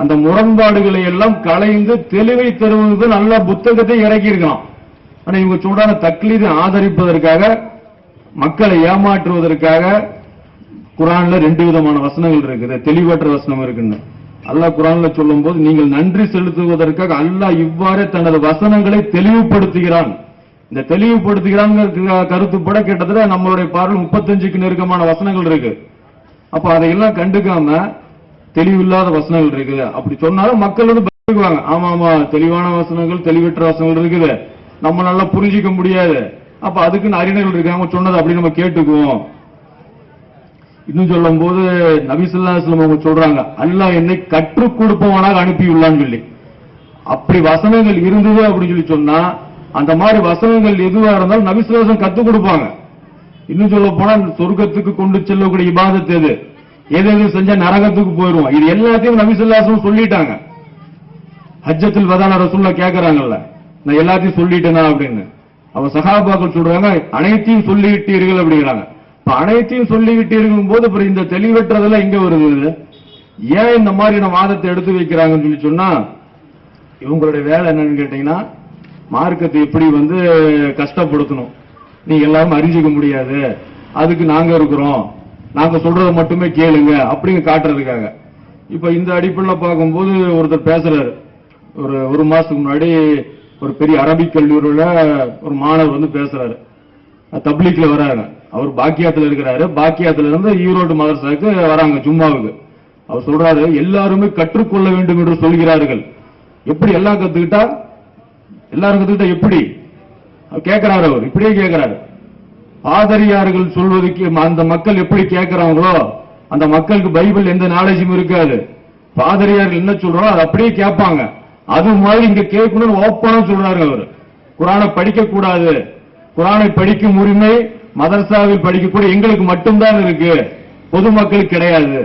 அந்த முரண்பாடுகளை எல்லாம் களைந்து தெளிவை தருவதற்கு நல்ல புத்தகத்தை இறக்கி இருக்கான். ஆனா இவங்க சொல்றாங்க தக்லீதை ஆதரிப்பதற்காக, மக்களை ஏமாற்றுவதற்காக குர்ஆன்ல 2 விதமான வசனங்கள் இருக்குது, தெளிவற்ற வசனம் இருக்குன்னு. அல்லாஹ் குர்ஆன்ல சொல்லும் போது, நீங்கள் நன்றி செலுத்துவதற்காக அல்லாஹ் இவ்வாறே தனது வசனங்களை தெளிவுபடுத்துகிறான். இந்த தெளிவுபடுத்துகிறான் கருத்துப்பட கிட்டத்தட்ட நம்மளுடைய பார்வை 35க்கு நெருக்கமான வசனங்கள் இருக்கு. அப்ப அதையெல்லாம் கண்டுக்காம தெளிவில்லாத வசனங்கள் இருக்குது அப்படி சொன்னாலும் மக்கள் வந்து பயப்படுவாங்க. ஆமா ஆமா, தெளிவான வசனங்கள், தெளிவற்ற வசனங்கள் இருக்குது, நம்ம நல்லா புரிஞ்சிக்க முடியாது. அப்ப அதுக்குன்னு அறிஞர்கள் இருக்காங்க, சொன்னது அப்படி நம்ம கேட்டுக்குவோம். இன்னும் சொல்லும் போது நபி ஸல்லல்லாஹு அலைஹி வஸல்லம் அவங்க சொல்றாங்க, அல்லாஹ் என்னை கற்றுக் கொடுப்பவனாக அனுப்பியுள்ளான்னு சொல்லி. அப்படி வசனங்கள் இருந்தது அப்படின்னு சொல்லி சொன்னா, அந்த மாதிரி வசனங்கள் எதுவா இருந்தாலும் நபி ஸல்லல்லாஹு அலைஹி வஸல்லம் கத்துக் கொடுப்பாங்க. இன்னும் சொல்ல போனா சொர்க்கத்துக்கு கொண்டு செல்லக்கூடிய இபாதத் எது, எது செஞ்சா நரகத்துக்கு போயிடுவோம், இது எல்லாத்தையும் நபி ஸல்லல்லாஹு அலைஹி வஸல்லம் சொல்லிட்டாங்க. ஹஜ்ஜத்துல் வதால ரசூலுல்லாஹ் கேக்குறாங்கல்ல, நான் எல்லாத்தையும் சொல்லிட்டேனா அப்படின்னு. அவ சஹாபாக்கள் சொல்றாங்க, அனைத்தையும் சொல்லிவிட்டீர்கள் அப்படிங்கிறாங்க. அனைத்தையும் சொல்லிவிட்டீர்கள் போது அப்புறம் இந்த தெளிவற்றதெல்லாம் எங்க வருது? ஏன் இந்த மாதிரியான வாதத்தை எடுத்து வைக்கிறாங்கன்னு சொல்லி சொன்னா, இவங்களுடைய வேலை என்னன்னு கேட்டீங்கன்னா, மார்க்கத்தை எப்படி வந்து கஷ்டப்படுத்தணும், நீங்க எல்லாரும் அறிஞ்சிக்க முடியாது, அதுக்கு நாங்க இருக்கிறோம், நாங்க சொல்றத மட்டுமே கேளுங்க அப்படிங்க காட்டுறதுக்காக. இப்ப இந்த அடிப்படையில் பார்க்கும்போது ஒருத்தர் பேசுறாரு, ஒரு மாசத்துக்கு முன்னாடி ஒரு பெரிய அரபிக் கல்லூரியில ஒரு மாணவர் வந்து பேசுறாரு, தப்லீக்ல வராங்க. அவர் பாக்கியாத்துல இருக்கிறாரு, பாக்கியாத்துல இருந்து ஈரோடு மதரசாவுக்கு வராங்க ஜும்மாவுக்கு. அவர் சொல்றாரு, எல்லாருமே கற்றுக்கொள்ள வேண்டும் என்று சொல்கிறார்கள், எப்படி எல்லாம் கத்துக்கிட்டா, எல்லாரும் கத்துக்கிட்டா எப்படி கேட்கிறாரு. அவர் இப்படியே கேட்கிறாரு, பாதிரியார்கள் சொல்வதற்கு அந்த மக்கள் எப்படி கேட்கிறாங்களோ அந்த மக்களுக்கு பைபிள் எந்த நாலேஜும் இருக்காது. பாதிரியார்கள் என்ன சொல்றாங்க அதை அப்படியே கேட்பாங்க, அது மாதிரி இங்க கேட்கணும்னு ஓப்பனா சொல்றாரு. அவர் குர்ஆனை படிக்க கூடாது, குர்ஆனை படிக்கும் உரிமை மதரசாவில் படிக்கக்கூடிய எங்களுக்கு மட்டும்தான் இருக்கு, பொதுமக்களுக்கு கிடையாது.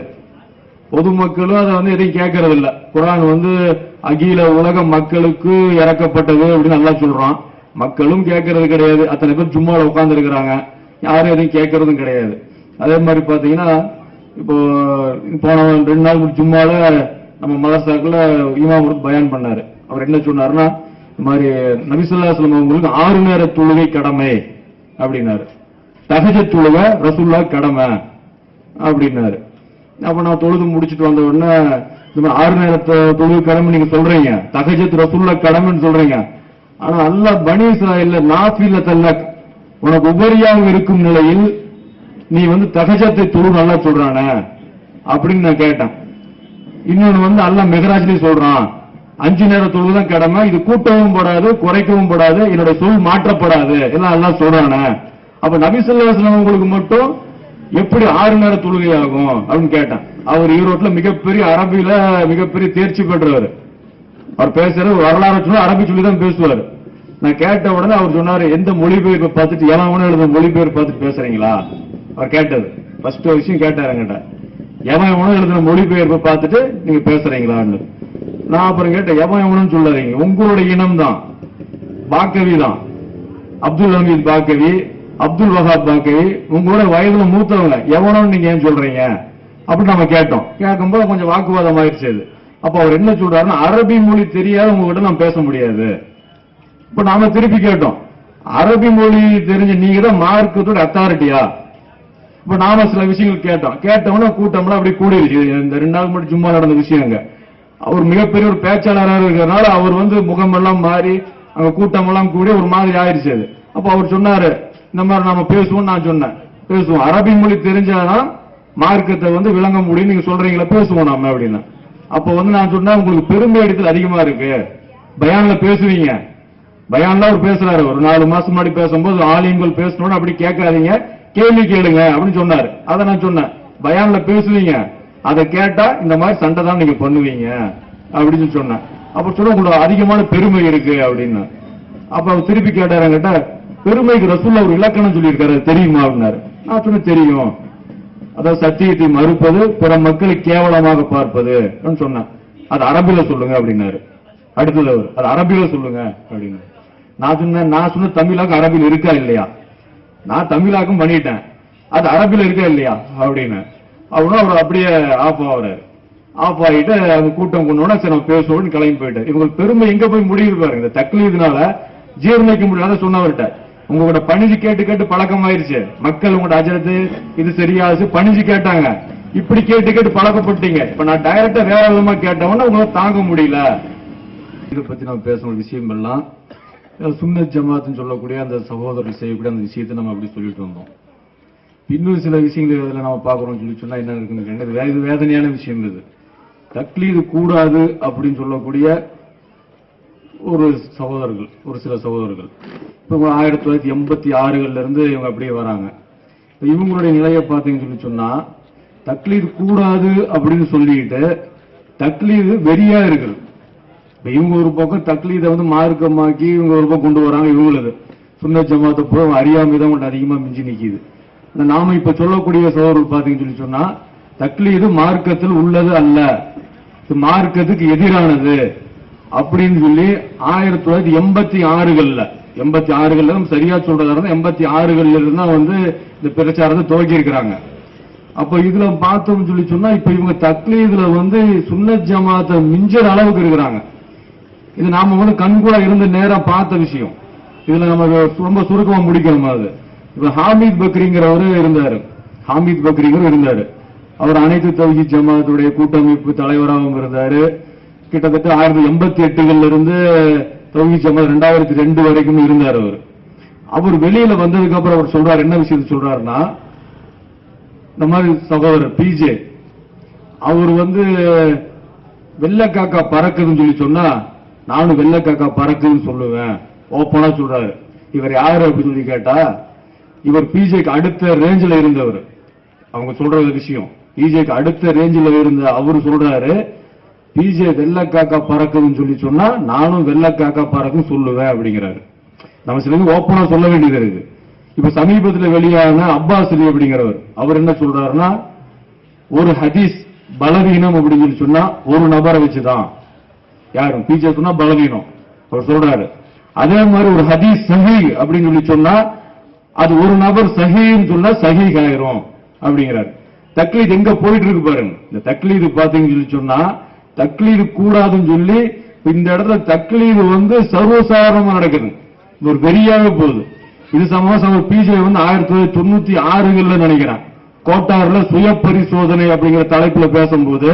பொதுமக்களும் அதை வந்து எதையும் கேட்கறது இல்ல. குர்ஆன் வந்து அகில உலக மக்களுக்கு இறக்கப்பட்டது அப்படின்னு நல்லா சொல்றான், மக்களும் கேட்கறது கிடையாது. அத்தனை பேர் சும்மால உட்கார்ந்து இருக்கிறாங்க, யாரும் எதையும் கேட்கறதும் கிடையாது. அதே மாதிரி பாத்தீங்கன்னா, இப்போ போன 2 நாள் சும்மால நம்ம மதரசாக்குள்ள இமாம் ஒரு பயான் பண்ணாரு. அவர் என்ன சொன்னாருன்னா, இந்த மாதிரி நபி ஸல்லல்லாஹு அலைஹி வஸல்லம் அவங்களுக்கு 6 நேர தொழுகை கடமை அப்படின்னாரு, தஹஜ்ஜத் தொழுகை ரசூலுல்லாஹ் கடமை அப்படின்னாரு. அப்ப நான் தொழுது முடிச்சுட்டு வந்த உடனே, இந்த மாதிரி 6 நேர தொழுகை கடமை நீங்க சொல்றீங்க, தஹஜ்ஜத் ரசூலுல்லாஹ் கடமைன்னு சொல்றீங்க, ஆனா அல்லாஹ் பனி இஸ்ராயீல்ல நாஃபிலத்தல்ல உனக்கு உபரியாக இருக்கும் நிலையில் நீ வந்து தஹஜ்ஜத்தை தொழு நல்லா சொல்றானே அப்படின்னு நான் கேட்டேன். இன்னொன்னு வந்து அல்லாஹ் மெஹராஜ்லயே சொல்றான், 5 நேர தொழுகை தான் கடமை, இது கூட்டவும் படாது குறைக்கவும் படாது, என்னோட சொல் மாற்றப்படாது, எல்லாம் அல்லாஹ் சொல்றானே. அப்ப நபி ஸல்லல்லாஹு அலைஹி வஸல்லம் உங்களுக்கு மட்டும் எப்படி 6 நேர தொழுகை ஆகும் அப்படின்னு கேட்டேன். அவர் ஈரோட்ல மிகப்பெரிய அரபியில மிகப்பெரிய தேர்ச்சி பெற்றவர். அவர் பேசுறது வரலாறு சொல்ல அரபி சொல்லி தான் பேசுவார். நான் கேட்ட உடனே அவர் சொன்னாரு, எந்த மொழிபெயர்ப்பை பார்த்துட்டு எவன் எழுத மொழிபெயர்ப்பு பார்த்துட்டு பேசுறீங்களா? அவர் கேட்டது ஃபர்ஸ்ட் விஷயம் கேட்டாரு என்கிட்ட, எவன் எழுதுன மொழிபெயர்ப்பை பார்த்துட்டு நீங்க பேசுறீங்களான்னு. நான் அப்புறம் கேட்டேன், எவன் சொல்லாதீங்க, உங்களுடைய இனம் தான், பாக்கவி தான், அப்துல் ஹமீத் பாக்கவி, அப்துல் வஹாப் பாக்கவி, உங்களோட வயதுல மூத்தவங்க, எவனோன்னு நீங்க ஏன் சொல்றீங்க அப்படின்னு நம்ம கேட்டோம். கேட்கும்போது கொஞ்சம் வாக்குவாதம் ஆயிடுச்சு. அப்ப அவர் என்ன சொல்றாருன்னா, அரபி மொழி தெரியாத உங்ககிட்ட நான் பேச முடியாது. இப்ப நாம திருப்பி கேட்டோம், அரபி மொழி தெரிஞ்ச நீங்க தான் மார்க்கத்தோட அத்தாரிட்டியா? இப்ப நாம சில விஷயங்கள் கேட்டோம். கேட்டவொன்னா கூட்டம்லாம் அப்படி கூடிருச்சு. இந்த 2 நாள் மட்டும் சும்மா நடந்த விஷயங்க. அவர் மிகப்பெரிய ஒரு பேச்சாளராக இருக்கிறதுனால அவர் வந்து முகமெல்லாம் மாறி அங்க கூட்டம் எல்லாம் கூடி ஒரு மாதிரி ஆயிடுச்சு. அப்ப அவர் சொன்னாரு, இந்த மாதிரி நாம பேசுவோம். நான் சொன்னேன், பேசுவோம், அரபி மொழி தெரிஞ்சாதான் மார்க்கத்தை வந்து விளங்க முடியும், நீங்க சொல்றீங்களா, பேசுவோம் நாம அப்படின்னா. அப்ப வந்து நான் சொன்னேன், உங்களுக்கு பெருமை எடுத்தல் அதிகமா இருக்கு, பயான்ல பேசுவீங்க, பயான்ல அவர் பேசுறாரு. ஒரு 4 மாசம் முன்னாடி பேசும்போது ஆலிம்கள் பேசணும்னு அப்படி கேட்காதீங்க, கேள்வி கேளுங்க அப்படின்னு சொன்னாரு. அதை நான் சொன்னேன், பயான்ல பேசுவீங்க, அதை கேட்டா இந்த மாதிரி சண்டை தான் நீங்க பண்ணுவீங்க அப்படின்னு சொன்னேன். அப்ப சொன்ன உங்களுக்கு அதிகமான பெருமை இருக்கு அப்படின்னு. அப்ப அவர் திருப்பி கேட்டாரு என்கிட்ட, பெருமைக்கு ரசூலுல்லாஹ் ஒரு இலக்கணம் சொல்லியிருக்காரு தெரியுமா அப்படின்னாரு. நான் சொன்ன தெரியும், அதாவது சத்தியத்தை மறுப்பது, பிற மக்களை கேவலமாக பார்ப்பது சொன்னேன். அது அரபில சொல்லுங்க அப்படின்னாரு. அடுத்தது அவர், அது அரபில சொல்லுங்க அப்படின்னு. நான் சொன்ன தமிழாக்கம் அரபியில் இருக்கா இல்லையா? நான் தமிழாக்கம் பண்ணிட்டேன், அது அரபில இருக்கா இல்லையா அப்படின்னு. அப்படின்னா அவர் அப்படியே ஆஃப் ஆகுறாரு. ஆஃப் ஆகிட்டு அந்த கூட்டம் கொண்டோன்னா சரி நம்ம பேசுவோம்னு கிளம்பி போயிட்டார். இவங்களுக்கு பெருமை எங்க போய் முடியுது பாருங்க. இந்த தக்லீதுனால ஜீர்ணிக்க முடியாத சொன்னவர்கிட்ட உங்களோட பணிஞ்சு கேட்டு கேட்டு பழக்கம் ஆயிருச்சு. மக்கள் உங்களோட அஜரத்து இது சரியாச்சு பணிஞ்சு கேட்டாங்க, இப்படி கேட்டு கேட்டு பழக்கப்பட்டீங்க. இப்ப நான் டைரக்டா வேற விதமா கேட்டவொன்னா உங்களால தாங்க முடியல. இதை பத்தி நம்ம பேசணும் விஷயம் எல்லாம் சுன்னத் ஜமாத்துன்னு சொல்லக்கூடிய அந்த சகோதரர்கள் செய்யக்கூடிய அந்த விஷயத்தை நம்ம அப்படி சொல்லிட்டு வந்தோம். இன்னொரு சில விஷயங்கள் இதுல நம்ம பாக்குறோம்னு சொல்லி சொன்னா என்ன இருக்குன்னு இது வேதனையான விஷயம். இது தக்லீது கூடாது அப்படின்னு சொல்லக்கூடிய ஒரு சகோதரர்கள், ஒரு சில சகோதரர்கள் இப்ப 1986 இருந்து இவங்க அப்படியே வராங்க. இவங்களுடைய நிலையை பார்த்தீங்கன்னு சொல்லி சொன்னா தக்லீது கூடாது அப்படின்னு சொல்லிட்டு தக்லீது வெறியா இருக்குது. இப்ப இவங்க ஒரு பக்கம் தக்லீதை வந்து மார்க்கமாக்கி இவங்க ஒரு பக்கம் கொண்டு வராங்க. இவங்களது சுன்னத் ஜமாத்தை போய் அறியாமைதான் கொஞ்சம் அதிகமா மிஞ்சி நிக்குது. நாம இப்ப சொல்லக்கூடிய சகோதரர்கள் பாத்தீங்கன்னு சொல்லி சொன்னா தக்லீது மார்க்கத்தில் உள்ளது அல்ல, மார்க்கத்துக்கு எதிரானது அப்படின்னு சொல்லி 1986 சரியா சொல்றதா 86 இருந்தா வந்து இந்த பிரச்சாரத்தை துவக்கி இருக்கிறாங்க. அப்ப இதுல பார்த்தோம் சொல்லி சொன்னா இப்ப இவங்க தக்லீதுல வந்து சுன்னத் ஜமாத்தை மிஞ்சற அளவுக்கு இருக்கிறாங்க. இது நாம வந்து கண் கூட இருந்து நேரம் பார்த்த விஷயம். இதுல நம்ம ரொம்ப சுருக்கமா முடிக்கணும். அது இப்ப ஹாமித் பக்ரிங்கிறவரு இருந்தாரு. அவர் அனைத்து தௌஹீத் ஜமாத்துடைய கூட்டமைப்பு தலைவராகவும் இருந்தாரு. கிட்டத்தட்ட 1988 இருந்து தௌஹீத் ஜமாத் 2002 வரைக்கும் இருந்தார். அவர் வெளியில வந்ததுக்கு அப்புறம் அவர் சொல்றாரு, என்ன விஷயத்தை சொல்றாருன்னா, இந்த மாதிரி சகோதரர் பிஜே அவர் வந்து வெள்ளக்காக்கா பறக்குதுன்னு சொல்லி சொன்னா நானும் வெள்ளக்காக்கா பறக்குதுன்னு சொல்லுவேன் ஓப்பனா சொல்றாரு. இவர் யாரு அப்படின்னு சொல்லி கேட்டா இவர் பிஜேக்கு அடுத்த ரேஞ்சில் இருந்தவர். அவங்க சொல்ற விஷயம் பிஜேக்கு அடுத்த ரேஞ்சில் இருந்த அவரு சொல்றாரு, பிஜே வெள்ளக்காக்கா பறக்குதுன்னு சொல்லி சொன்னா நானும் வெள்ளக்காக்கா பறக்கும் சொல்லுவேன் அப்படிங்கிறாரு. நம்ம சில ஓப்பனா சொல்ல வேண்டியது இருக்கு. இப்ப சமீபத்தில் வெளியான அப்பாஸ் அலி அப்படிங்கிறவர் அவர் என்ன சொல்றாருன்னா, ஒரு ஹதீஸ் பலவீனம் அப்படின்னு சொல்லி சொன்னா ஒரு நபரை வச்சுதான், யாரும் பிஜே சொன்னா பலவீனம் அவர் சொல்றாரு. அதே மாதிரி ஒரு ஹதீஸ் சஹீ அப்படின்னு சொல்லி சொன்னா அது ஒரு நபர் சஹீன்னு சொன்னா சஹீஹ் ஆயிரும் அப்படிங்கிறாரு. தக்லீத் எங்க போயிட்டு இருக்கு பாருங்க. இந்த தக்லீது பாத்தீங்கன்னு சொல்லி சொன்னா தக்லீது கூடாதுன்னு சொல்லி இந்த இடத்துல தக்லீது வந்து சர்வசாதாரணமா நடக்குது, ஒரு பெரியாவே போகுது. இது சம்பவம் பிஜே வந்து 1996 நினைக்கிறேன் கோட்டார்ல சுய பரிசோதனை அப்படிங்கிற தலைப்புல பேசும்போது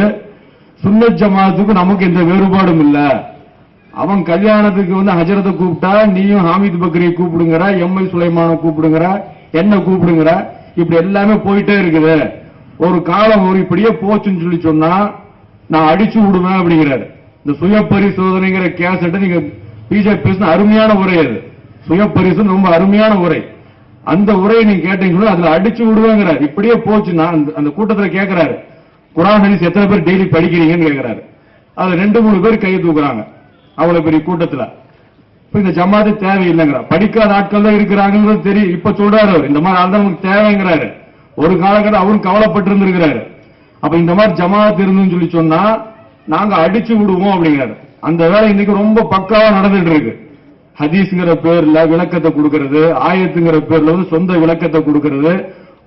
சுன்னத் ஜமாத்துக்கு நமக்கு எந்த வேறுபாடும் இல்ல, அவன் கல்யாணத்துக்கு வந்து ஹஜரத்தை கூப்பிட்டா நீயும் ஹாமித் பக்ரியை கூப்பிடுங்கிற, எம்ஐ சுலைமான கூப்பிடுங்கிற, என்ன கூப்பிடுங்கிற, இப்படி எல்லாமே போயிட்டே இருக்குது. ஒரு காலம் ஒரு இப்படியே போச்சுன்னு சொல்லி சொன்னா நான் அடிச்சு விடுவேன் அப்படிங்கிறாரு. இந்த சுய பரிசோதனைங்கிற கேசட்டை நீங்க பிஜே பேசின அருமையான உரை, அது சுய பரிசோதனை ரொம்ப அருமையான உரை. அந்த உரையை நீங்க கேட்டீங்கன்னா அதுல அடிச்சு விடுவேங்கிறார். இப்படியே போச்சுன்னா அந்த கூட்டத்துல கேட்கிறாரு, குர்ஆன் ஹதீஸ் எத்தனை பேர் டெய்லி படிக்கிறீங்கன்னு கேட்கிறாரு. அதுல 2-3 பேர் கையை தூக்குறாங்க அவ்வளவு பெரிய கூட்டத்துல. இப்ப இந்த ஜமாத்து தேவையில்லைங்கிற, படிக்காத ஆட்கள் தான் இருக்கிறாங்கிறது தெரியும். இப்ப சொல்றாரு அவர் இந்த மாதிரி ஆள் நமக்கு தேவைங்கிறாரு. ஒரு காலகட்டம் அவரும் கவலைப்பட்டு இருந்திருக்கிறாரு. அப்ப இந்த மாதிரி ஜமாத் இருந்துன்னு சொல்லி சொன்னா நாங்க அடிச்சு விடுவோம் அப்படிங்கிறாரு. அந்த வேலை இன்னைக்கு ரொம்ப பக்காவா நடந்துட்டு இருக்கு. ஹதீஸ்ங்கிற பேர்ல விளக்கத்தை கொடுக்கிறது, ஆயத்துங்கிற பேர்ல வந்து சொந்த விளக்கத்தை கொடுக்கிறது,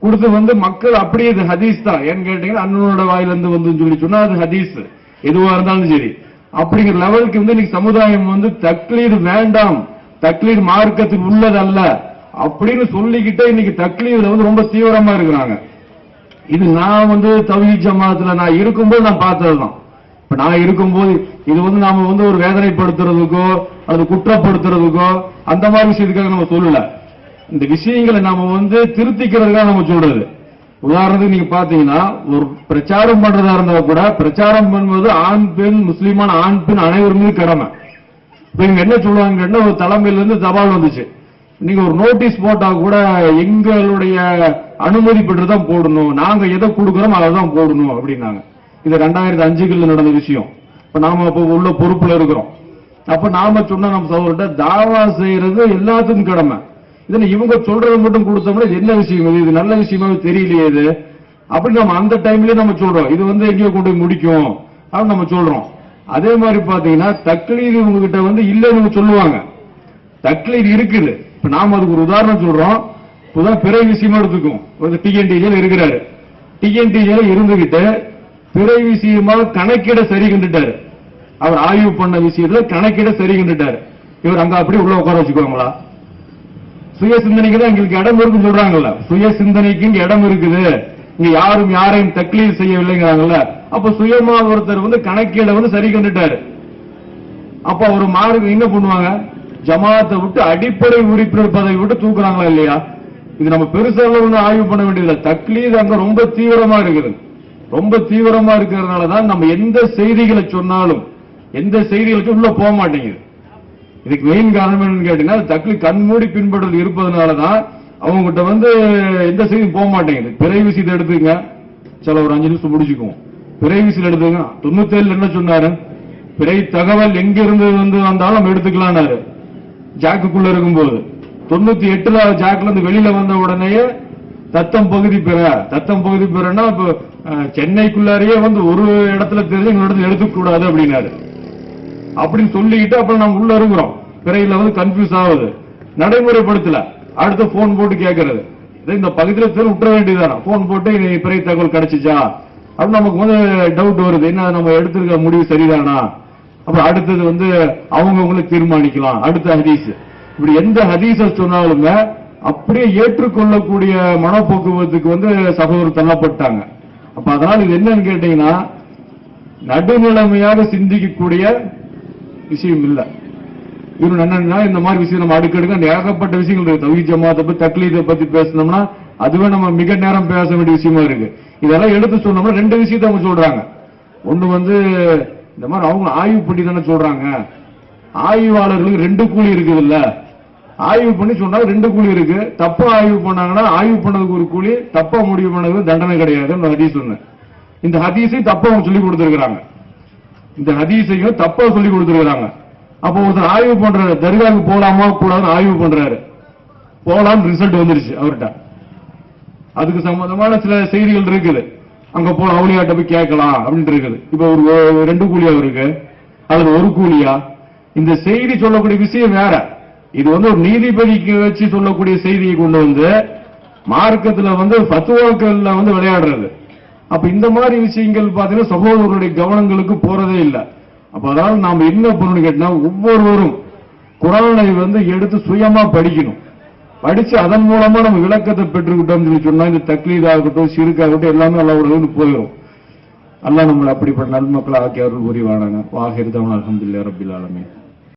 கொடுத்து வந்து மக்கள் அப்படியே இது ஹதீஸ் தான் ஏன்னு கேட்டீங்கன்னா அண்ணனோட வாயிலிருந்து வந்து சொல்லி சொன்னா அது ஹதீஸ் எதுவா இருந்தாலும் சரி அப்படிங்கிற லெவலுக்கு வந்து இன்னைக்கு சமுதாயம் வந்து தக்லீது வேண்டாம், தக்லீது மார்க்கத்துக்கு உள்ளது அல்ல அப்படின்னு சொல்லிக்கிட்டே இன்னைக்கு தக்லீதுல வந்து ரொம்ப தீவிரமா இருக்கிறாங்க. இது நான் வந்து தௌஹீத் ஜமாத்துல நான் இருக்கும்போது நான் பார்த்ததுதான். இப்ப நான் இருக்கும்போது இது வந்து நாம வந்து ஒரு வேதனைப்படுத்துறதுக்கோ அது குற்றப்படுத்துறதுக்கோ அந்த மாதிரி விஷயத்துக்காக நம்ம சொல்லல. இந்த விஷயங்களை நாம வந்து திருத்திக்கிறதுக்காக நம்ம சொல்றது. உதாரணத்துக்கு நீங்க பாத்தீங்கன்னா ஒரு பிரச்சாரம் பண்றதா இருந்தா கூட பிரச்சாரம் பண்ணுவது ஆண் பெண் முஸ்லீமான ஆண் பெண் அனைவருமே கடமை. இப்ப இவங்க என்ன சொல்லுவாங்கன்னா ஒரு தலைமையில இருந்து தபால் வந்துச்சு, நீங்க ஒரு நோட்டீஸ் போட்டா கூட எங்களுடைய அனுமதி பெற்றுதான் போடணும், நாங்க எதை கொடுக்கிறோம் அதை தான் போடணும் அப்படின்னாங்க. இது 2005 நடந்த விஷயம். இப்ப நாம இப்ப உள்ள பொறுப்புல இருக்கிறோம். அப்ப நாம சொன்ன நம்ம சகோதரர்கிட்ட தாவா செய்யறது எல்லாத்துக்கும் கடமை. இதுல இவங்க சொல்றது மட்டும் கொடுத்தோம்னா என்ன விஷயம், இது நல்ல விஷயமாவே தெரியலையே இது அப்படின்னு நம்ம அந்த டைம்லயே நம்ம சொல்றோம். இது வந்து எங்கேயோ கொண்டு போய் முடிக்கும் அப்படின்னு நம்ம சொல்றோம். அதே மாதிரி பாத்தீங்கன்னா தக்லீது உங்ககிட்ட வந்து இல்லைன்னு சொல்லுவாங்க, தக்லீது இருக்குது. இப்ப நாம அதுக்கு ஒரு உதாரணம் சொல்றோம். இப்பதான் பிறை விஷயமா எடுத்துக்கும், டிஎன்டிஜில இருக்கிறாரு, டிஎன்டிஜில இருந்துகிட்டு பிறை விஷயமா கணக்கிட சரி கண்டுட்டாரு. அவர் ஆய்வு பண்ண விஷயத்துல கணக்கிட சரி கண்டுட்டாரு. இவர் அங்க அப்படி உள்ள உட்கார வச்சுக்குவாங்களா? சுய சிந்தனைக்கு தான் எங்களுக்கு இடம் இருக்குன்னு சொல்றாங்கல்ல, சுய சிந்தனைக்கு இங்க இடம் இருக்குது, இங்க யாரும் யாரையும் தக்லீத் செய்யவில்லைங்கிறாங்கல்ல. அப்ப சுயமா ஒருத்தர் கணக்கீட சரி கண்டுட்டாரு. அப்ப ஒரு மார்க் என்ன பண்ணுவாங்க? ஜமாத்தை விட்டு அடிப்படை உறுப்பினர் பதவி விட்டு தூக்குறாங்களா இல்லையா? இது நம்ம பெருசாக ஆய்வு பண்ண வேண்டியதில்லை. தக்லீத் அங்க ரொம்ப தீவிரமா இருக்குது. ரொம்ப தீவிரமா இருக்கிறதுனாலதான் நம்ம எந்த செய்திகளை சொன்னாலும் எந்த செய்திகளுக்கு உள்ள போக மாட்டேங்குது. இதுக்கு மெயின் காரணம் என்னன்னு கேட்டீங்கன்னா, தக்லீத் கண்மூடி பின்பற்றுவது இருப்பதனாலதான் அவங்ககிட்ட எந்த செய்தியும் போக மாட்டேங்குது. பிறை விஷயத்தை எடுத்துங்க, சில ஒரு 5 நிமிஷம் முடிச்சுக்குவோம். பிறை விஷயம் எடுத்துங்க. 97 என்ன சொன்னாரு? பிறை தகவல் எங்க இருந்து வந்தாலும் நம்ம எடுத்துக்கலாம்னாரு ஜாக்குக்குள்ள இருக்கும்போது. 98 ஜாக்ல இருந்து வெளியில வந்த உடனேயே தத்தம் பகுதி பெறனா இப்ப சென்னைக்குள்ளாரையே ஒரு இடத்துல தெரிஞ்சு இன்னொரு இடத்துல எடுத்துக்கூடாது அப்படின்னாரு. அப்படின்னு சொல்லிக்கிட்டு அப்புறம் நம்ம உள்ள இருக்கிறோம். பிறையில கன்ஃபியூஸ் ஆகுது, நடைமுறைப்படுத்தல. அடுத்து போன் போட்டு கேட்கறது, இந்த பகுதியில் தெரிஞ்சு விட்டுற வேண்டியதானா? போன் போட்டு பிறை தகவல் கிடைச்சிச்சா அப்படின்னு நமக்கு டவுட் வருது. என்ன நம்ம எடுத்திருக்க முடிவு சரிதானா? அப்புறம் அடுத்தது அவங்களுக்கு தீர்மானிக்கலாம். அடுத்த ஹதீஸ், இப்படி எந்த ஹதீஸ சொன்னாலுமே அப்படியே ஏற்றுக்கொள்ளக்கூடிய மனப்போக்குவத்துக்கு சகோதரர் தள்ளப்பட்டாங்க. அப்ப அதனால இது என்னன்னு கேட்டீங்கன்னா, நடுநிலைமையாக சிந்திக்கக்கூடிய விஷயம் இல்ல. இவரு என்னன்னா, இந்த மாதிரி விஷயம் நம்ம அடுக்கடுக்க ஏகப்பட்ட விஷயங்கள் இருக்கு. தௌஹீத் ஜமாத்தை பத்தி தக்லீதை பத்தி பேசணும்னா அதுவே நம்ம மிக நேரம் பேச வேண்டிய விஷயமா இருக்கு. இதெல்லாம் எடுத்து சொன்னோம்னா 2 விஷயத்தை அவங்க சொல்றாங்க. ஒண்ணு இந்த மாதிரி அவங்க ஆய்வு பண்ணி தானே சொல்றாங்க. ஆய்வாளர்களுக்கு 2 கூலி இருக்குது இல்ல. ஆய்வு பண்ணி சொன்னா 2 கூலி இருக்கு. தப்பா ஆய்வு பண்ணாங்கன்னா ஆய்வு பண்ணதுக்கு ஒரு கூலி, தப்பா முடிவு பண்ணதுக்கு தண்டனை கிடையாது. ஹதீஸ் சொன்ன இந்த ஹதீஸையும் தப்பா அவங்க சொல்லி கொடுத்திருக்கிறாங்க. இந்த ஹதீஸையும் தப்பா சொல்லி கொடுத்திருக்கிறாங்க. அப்போ ஒருத்தர் ஆய்வு பண்றாரு, தர்காவுக்கு போலாமா கூடாதுன்னு ஆய்வு பண்றாரு. போலான்னு ரிசல்ட் வந்துருச்சு அவர்கிட்ட. அதுக்கு சம்பந்தமான சில செய்திகள் இருக்குது. அங்க போல அவுளியாட்ட போய் கேட்கலாம் அப்படின்னு இருக்குது. இப்ப ஒரு 2 கூலியா இருக்கு அல்லது 1 கூலியா? இந்த செய்தி சொல்லக்கூடிய விஷயம் வேற. இது ஒரு நீதிபதிக்கு வச்சு சொல்லக்கூடிய செய்தியை கொண்டு மார்க்கத்துல ஃபத்வாக்கள்ல விளையாடுறது. அப்ப இந்த மாதிரி விஷயங்கள் பாத்தீங்கன்னா சகோதரர்களுடைய கவனங்களுக்கு போறதே இல்லை. அப்ப அதனால நாம என்ன பண்ணணும் கேட்டா, ஒவ்வொருவரும் குர்ஆனை எடுத்து சுயமா படிக்கணும். படிச்சு அதன் மூலமா நம்ம விளக்கத்தை பெற்றுக்கிட்டோம் சொன்னா இந்த தக்லீத் ஆகட்டும், ஷிர்க் ஆகட்டும் எல்லாமே அல்லாஹ்வுடைய போயிடும். அல்லாஹ் நம்மளை அப்படிப்பட்ட நல்மக்களை ஆக்கி அருள் புரிவானாங்க. வாஹிர் தஅவானா அல்ஹம்துலில்லாஹி ரப்பில் ஆலமீன்.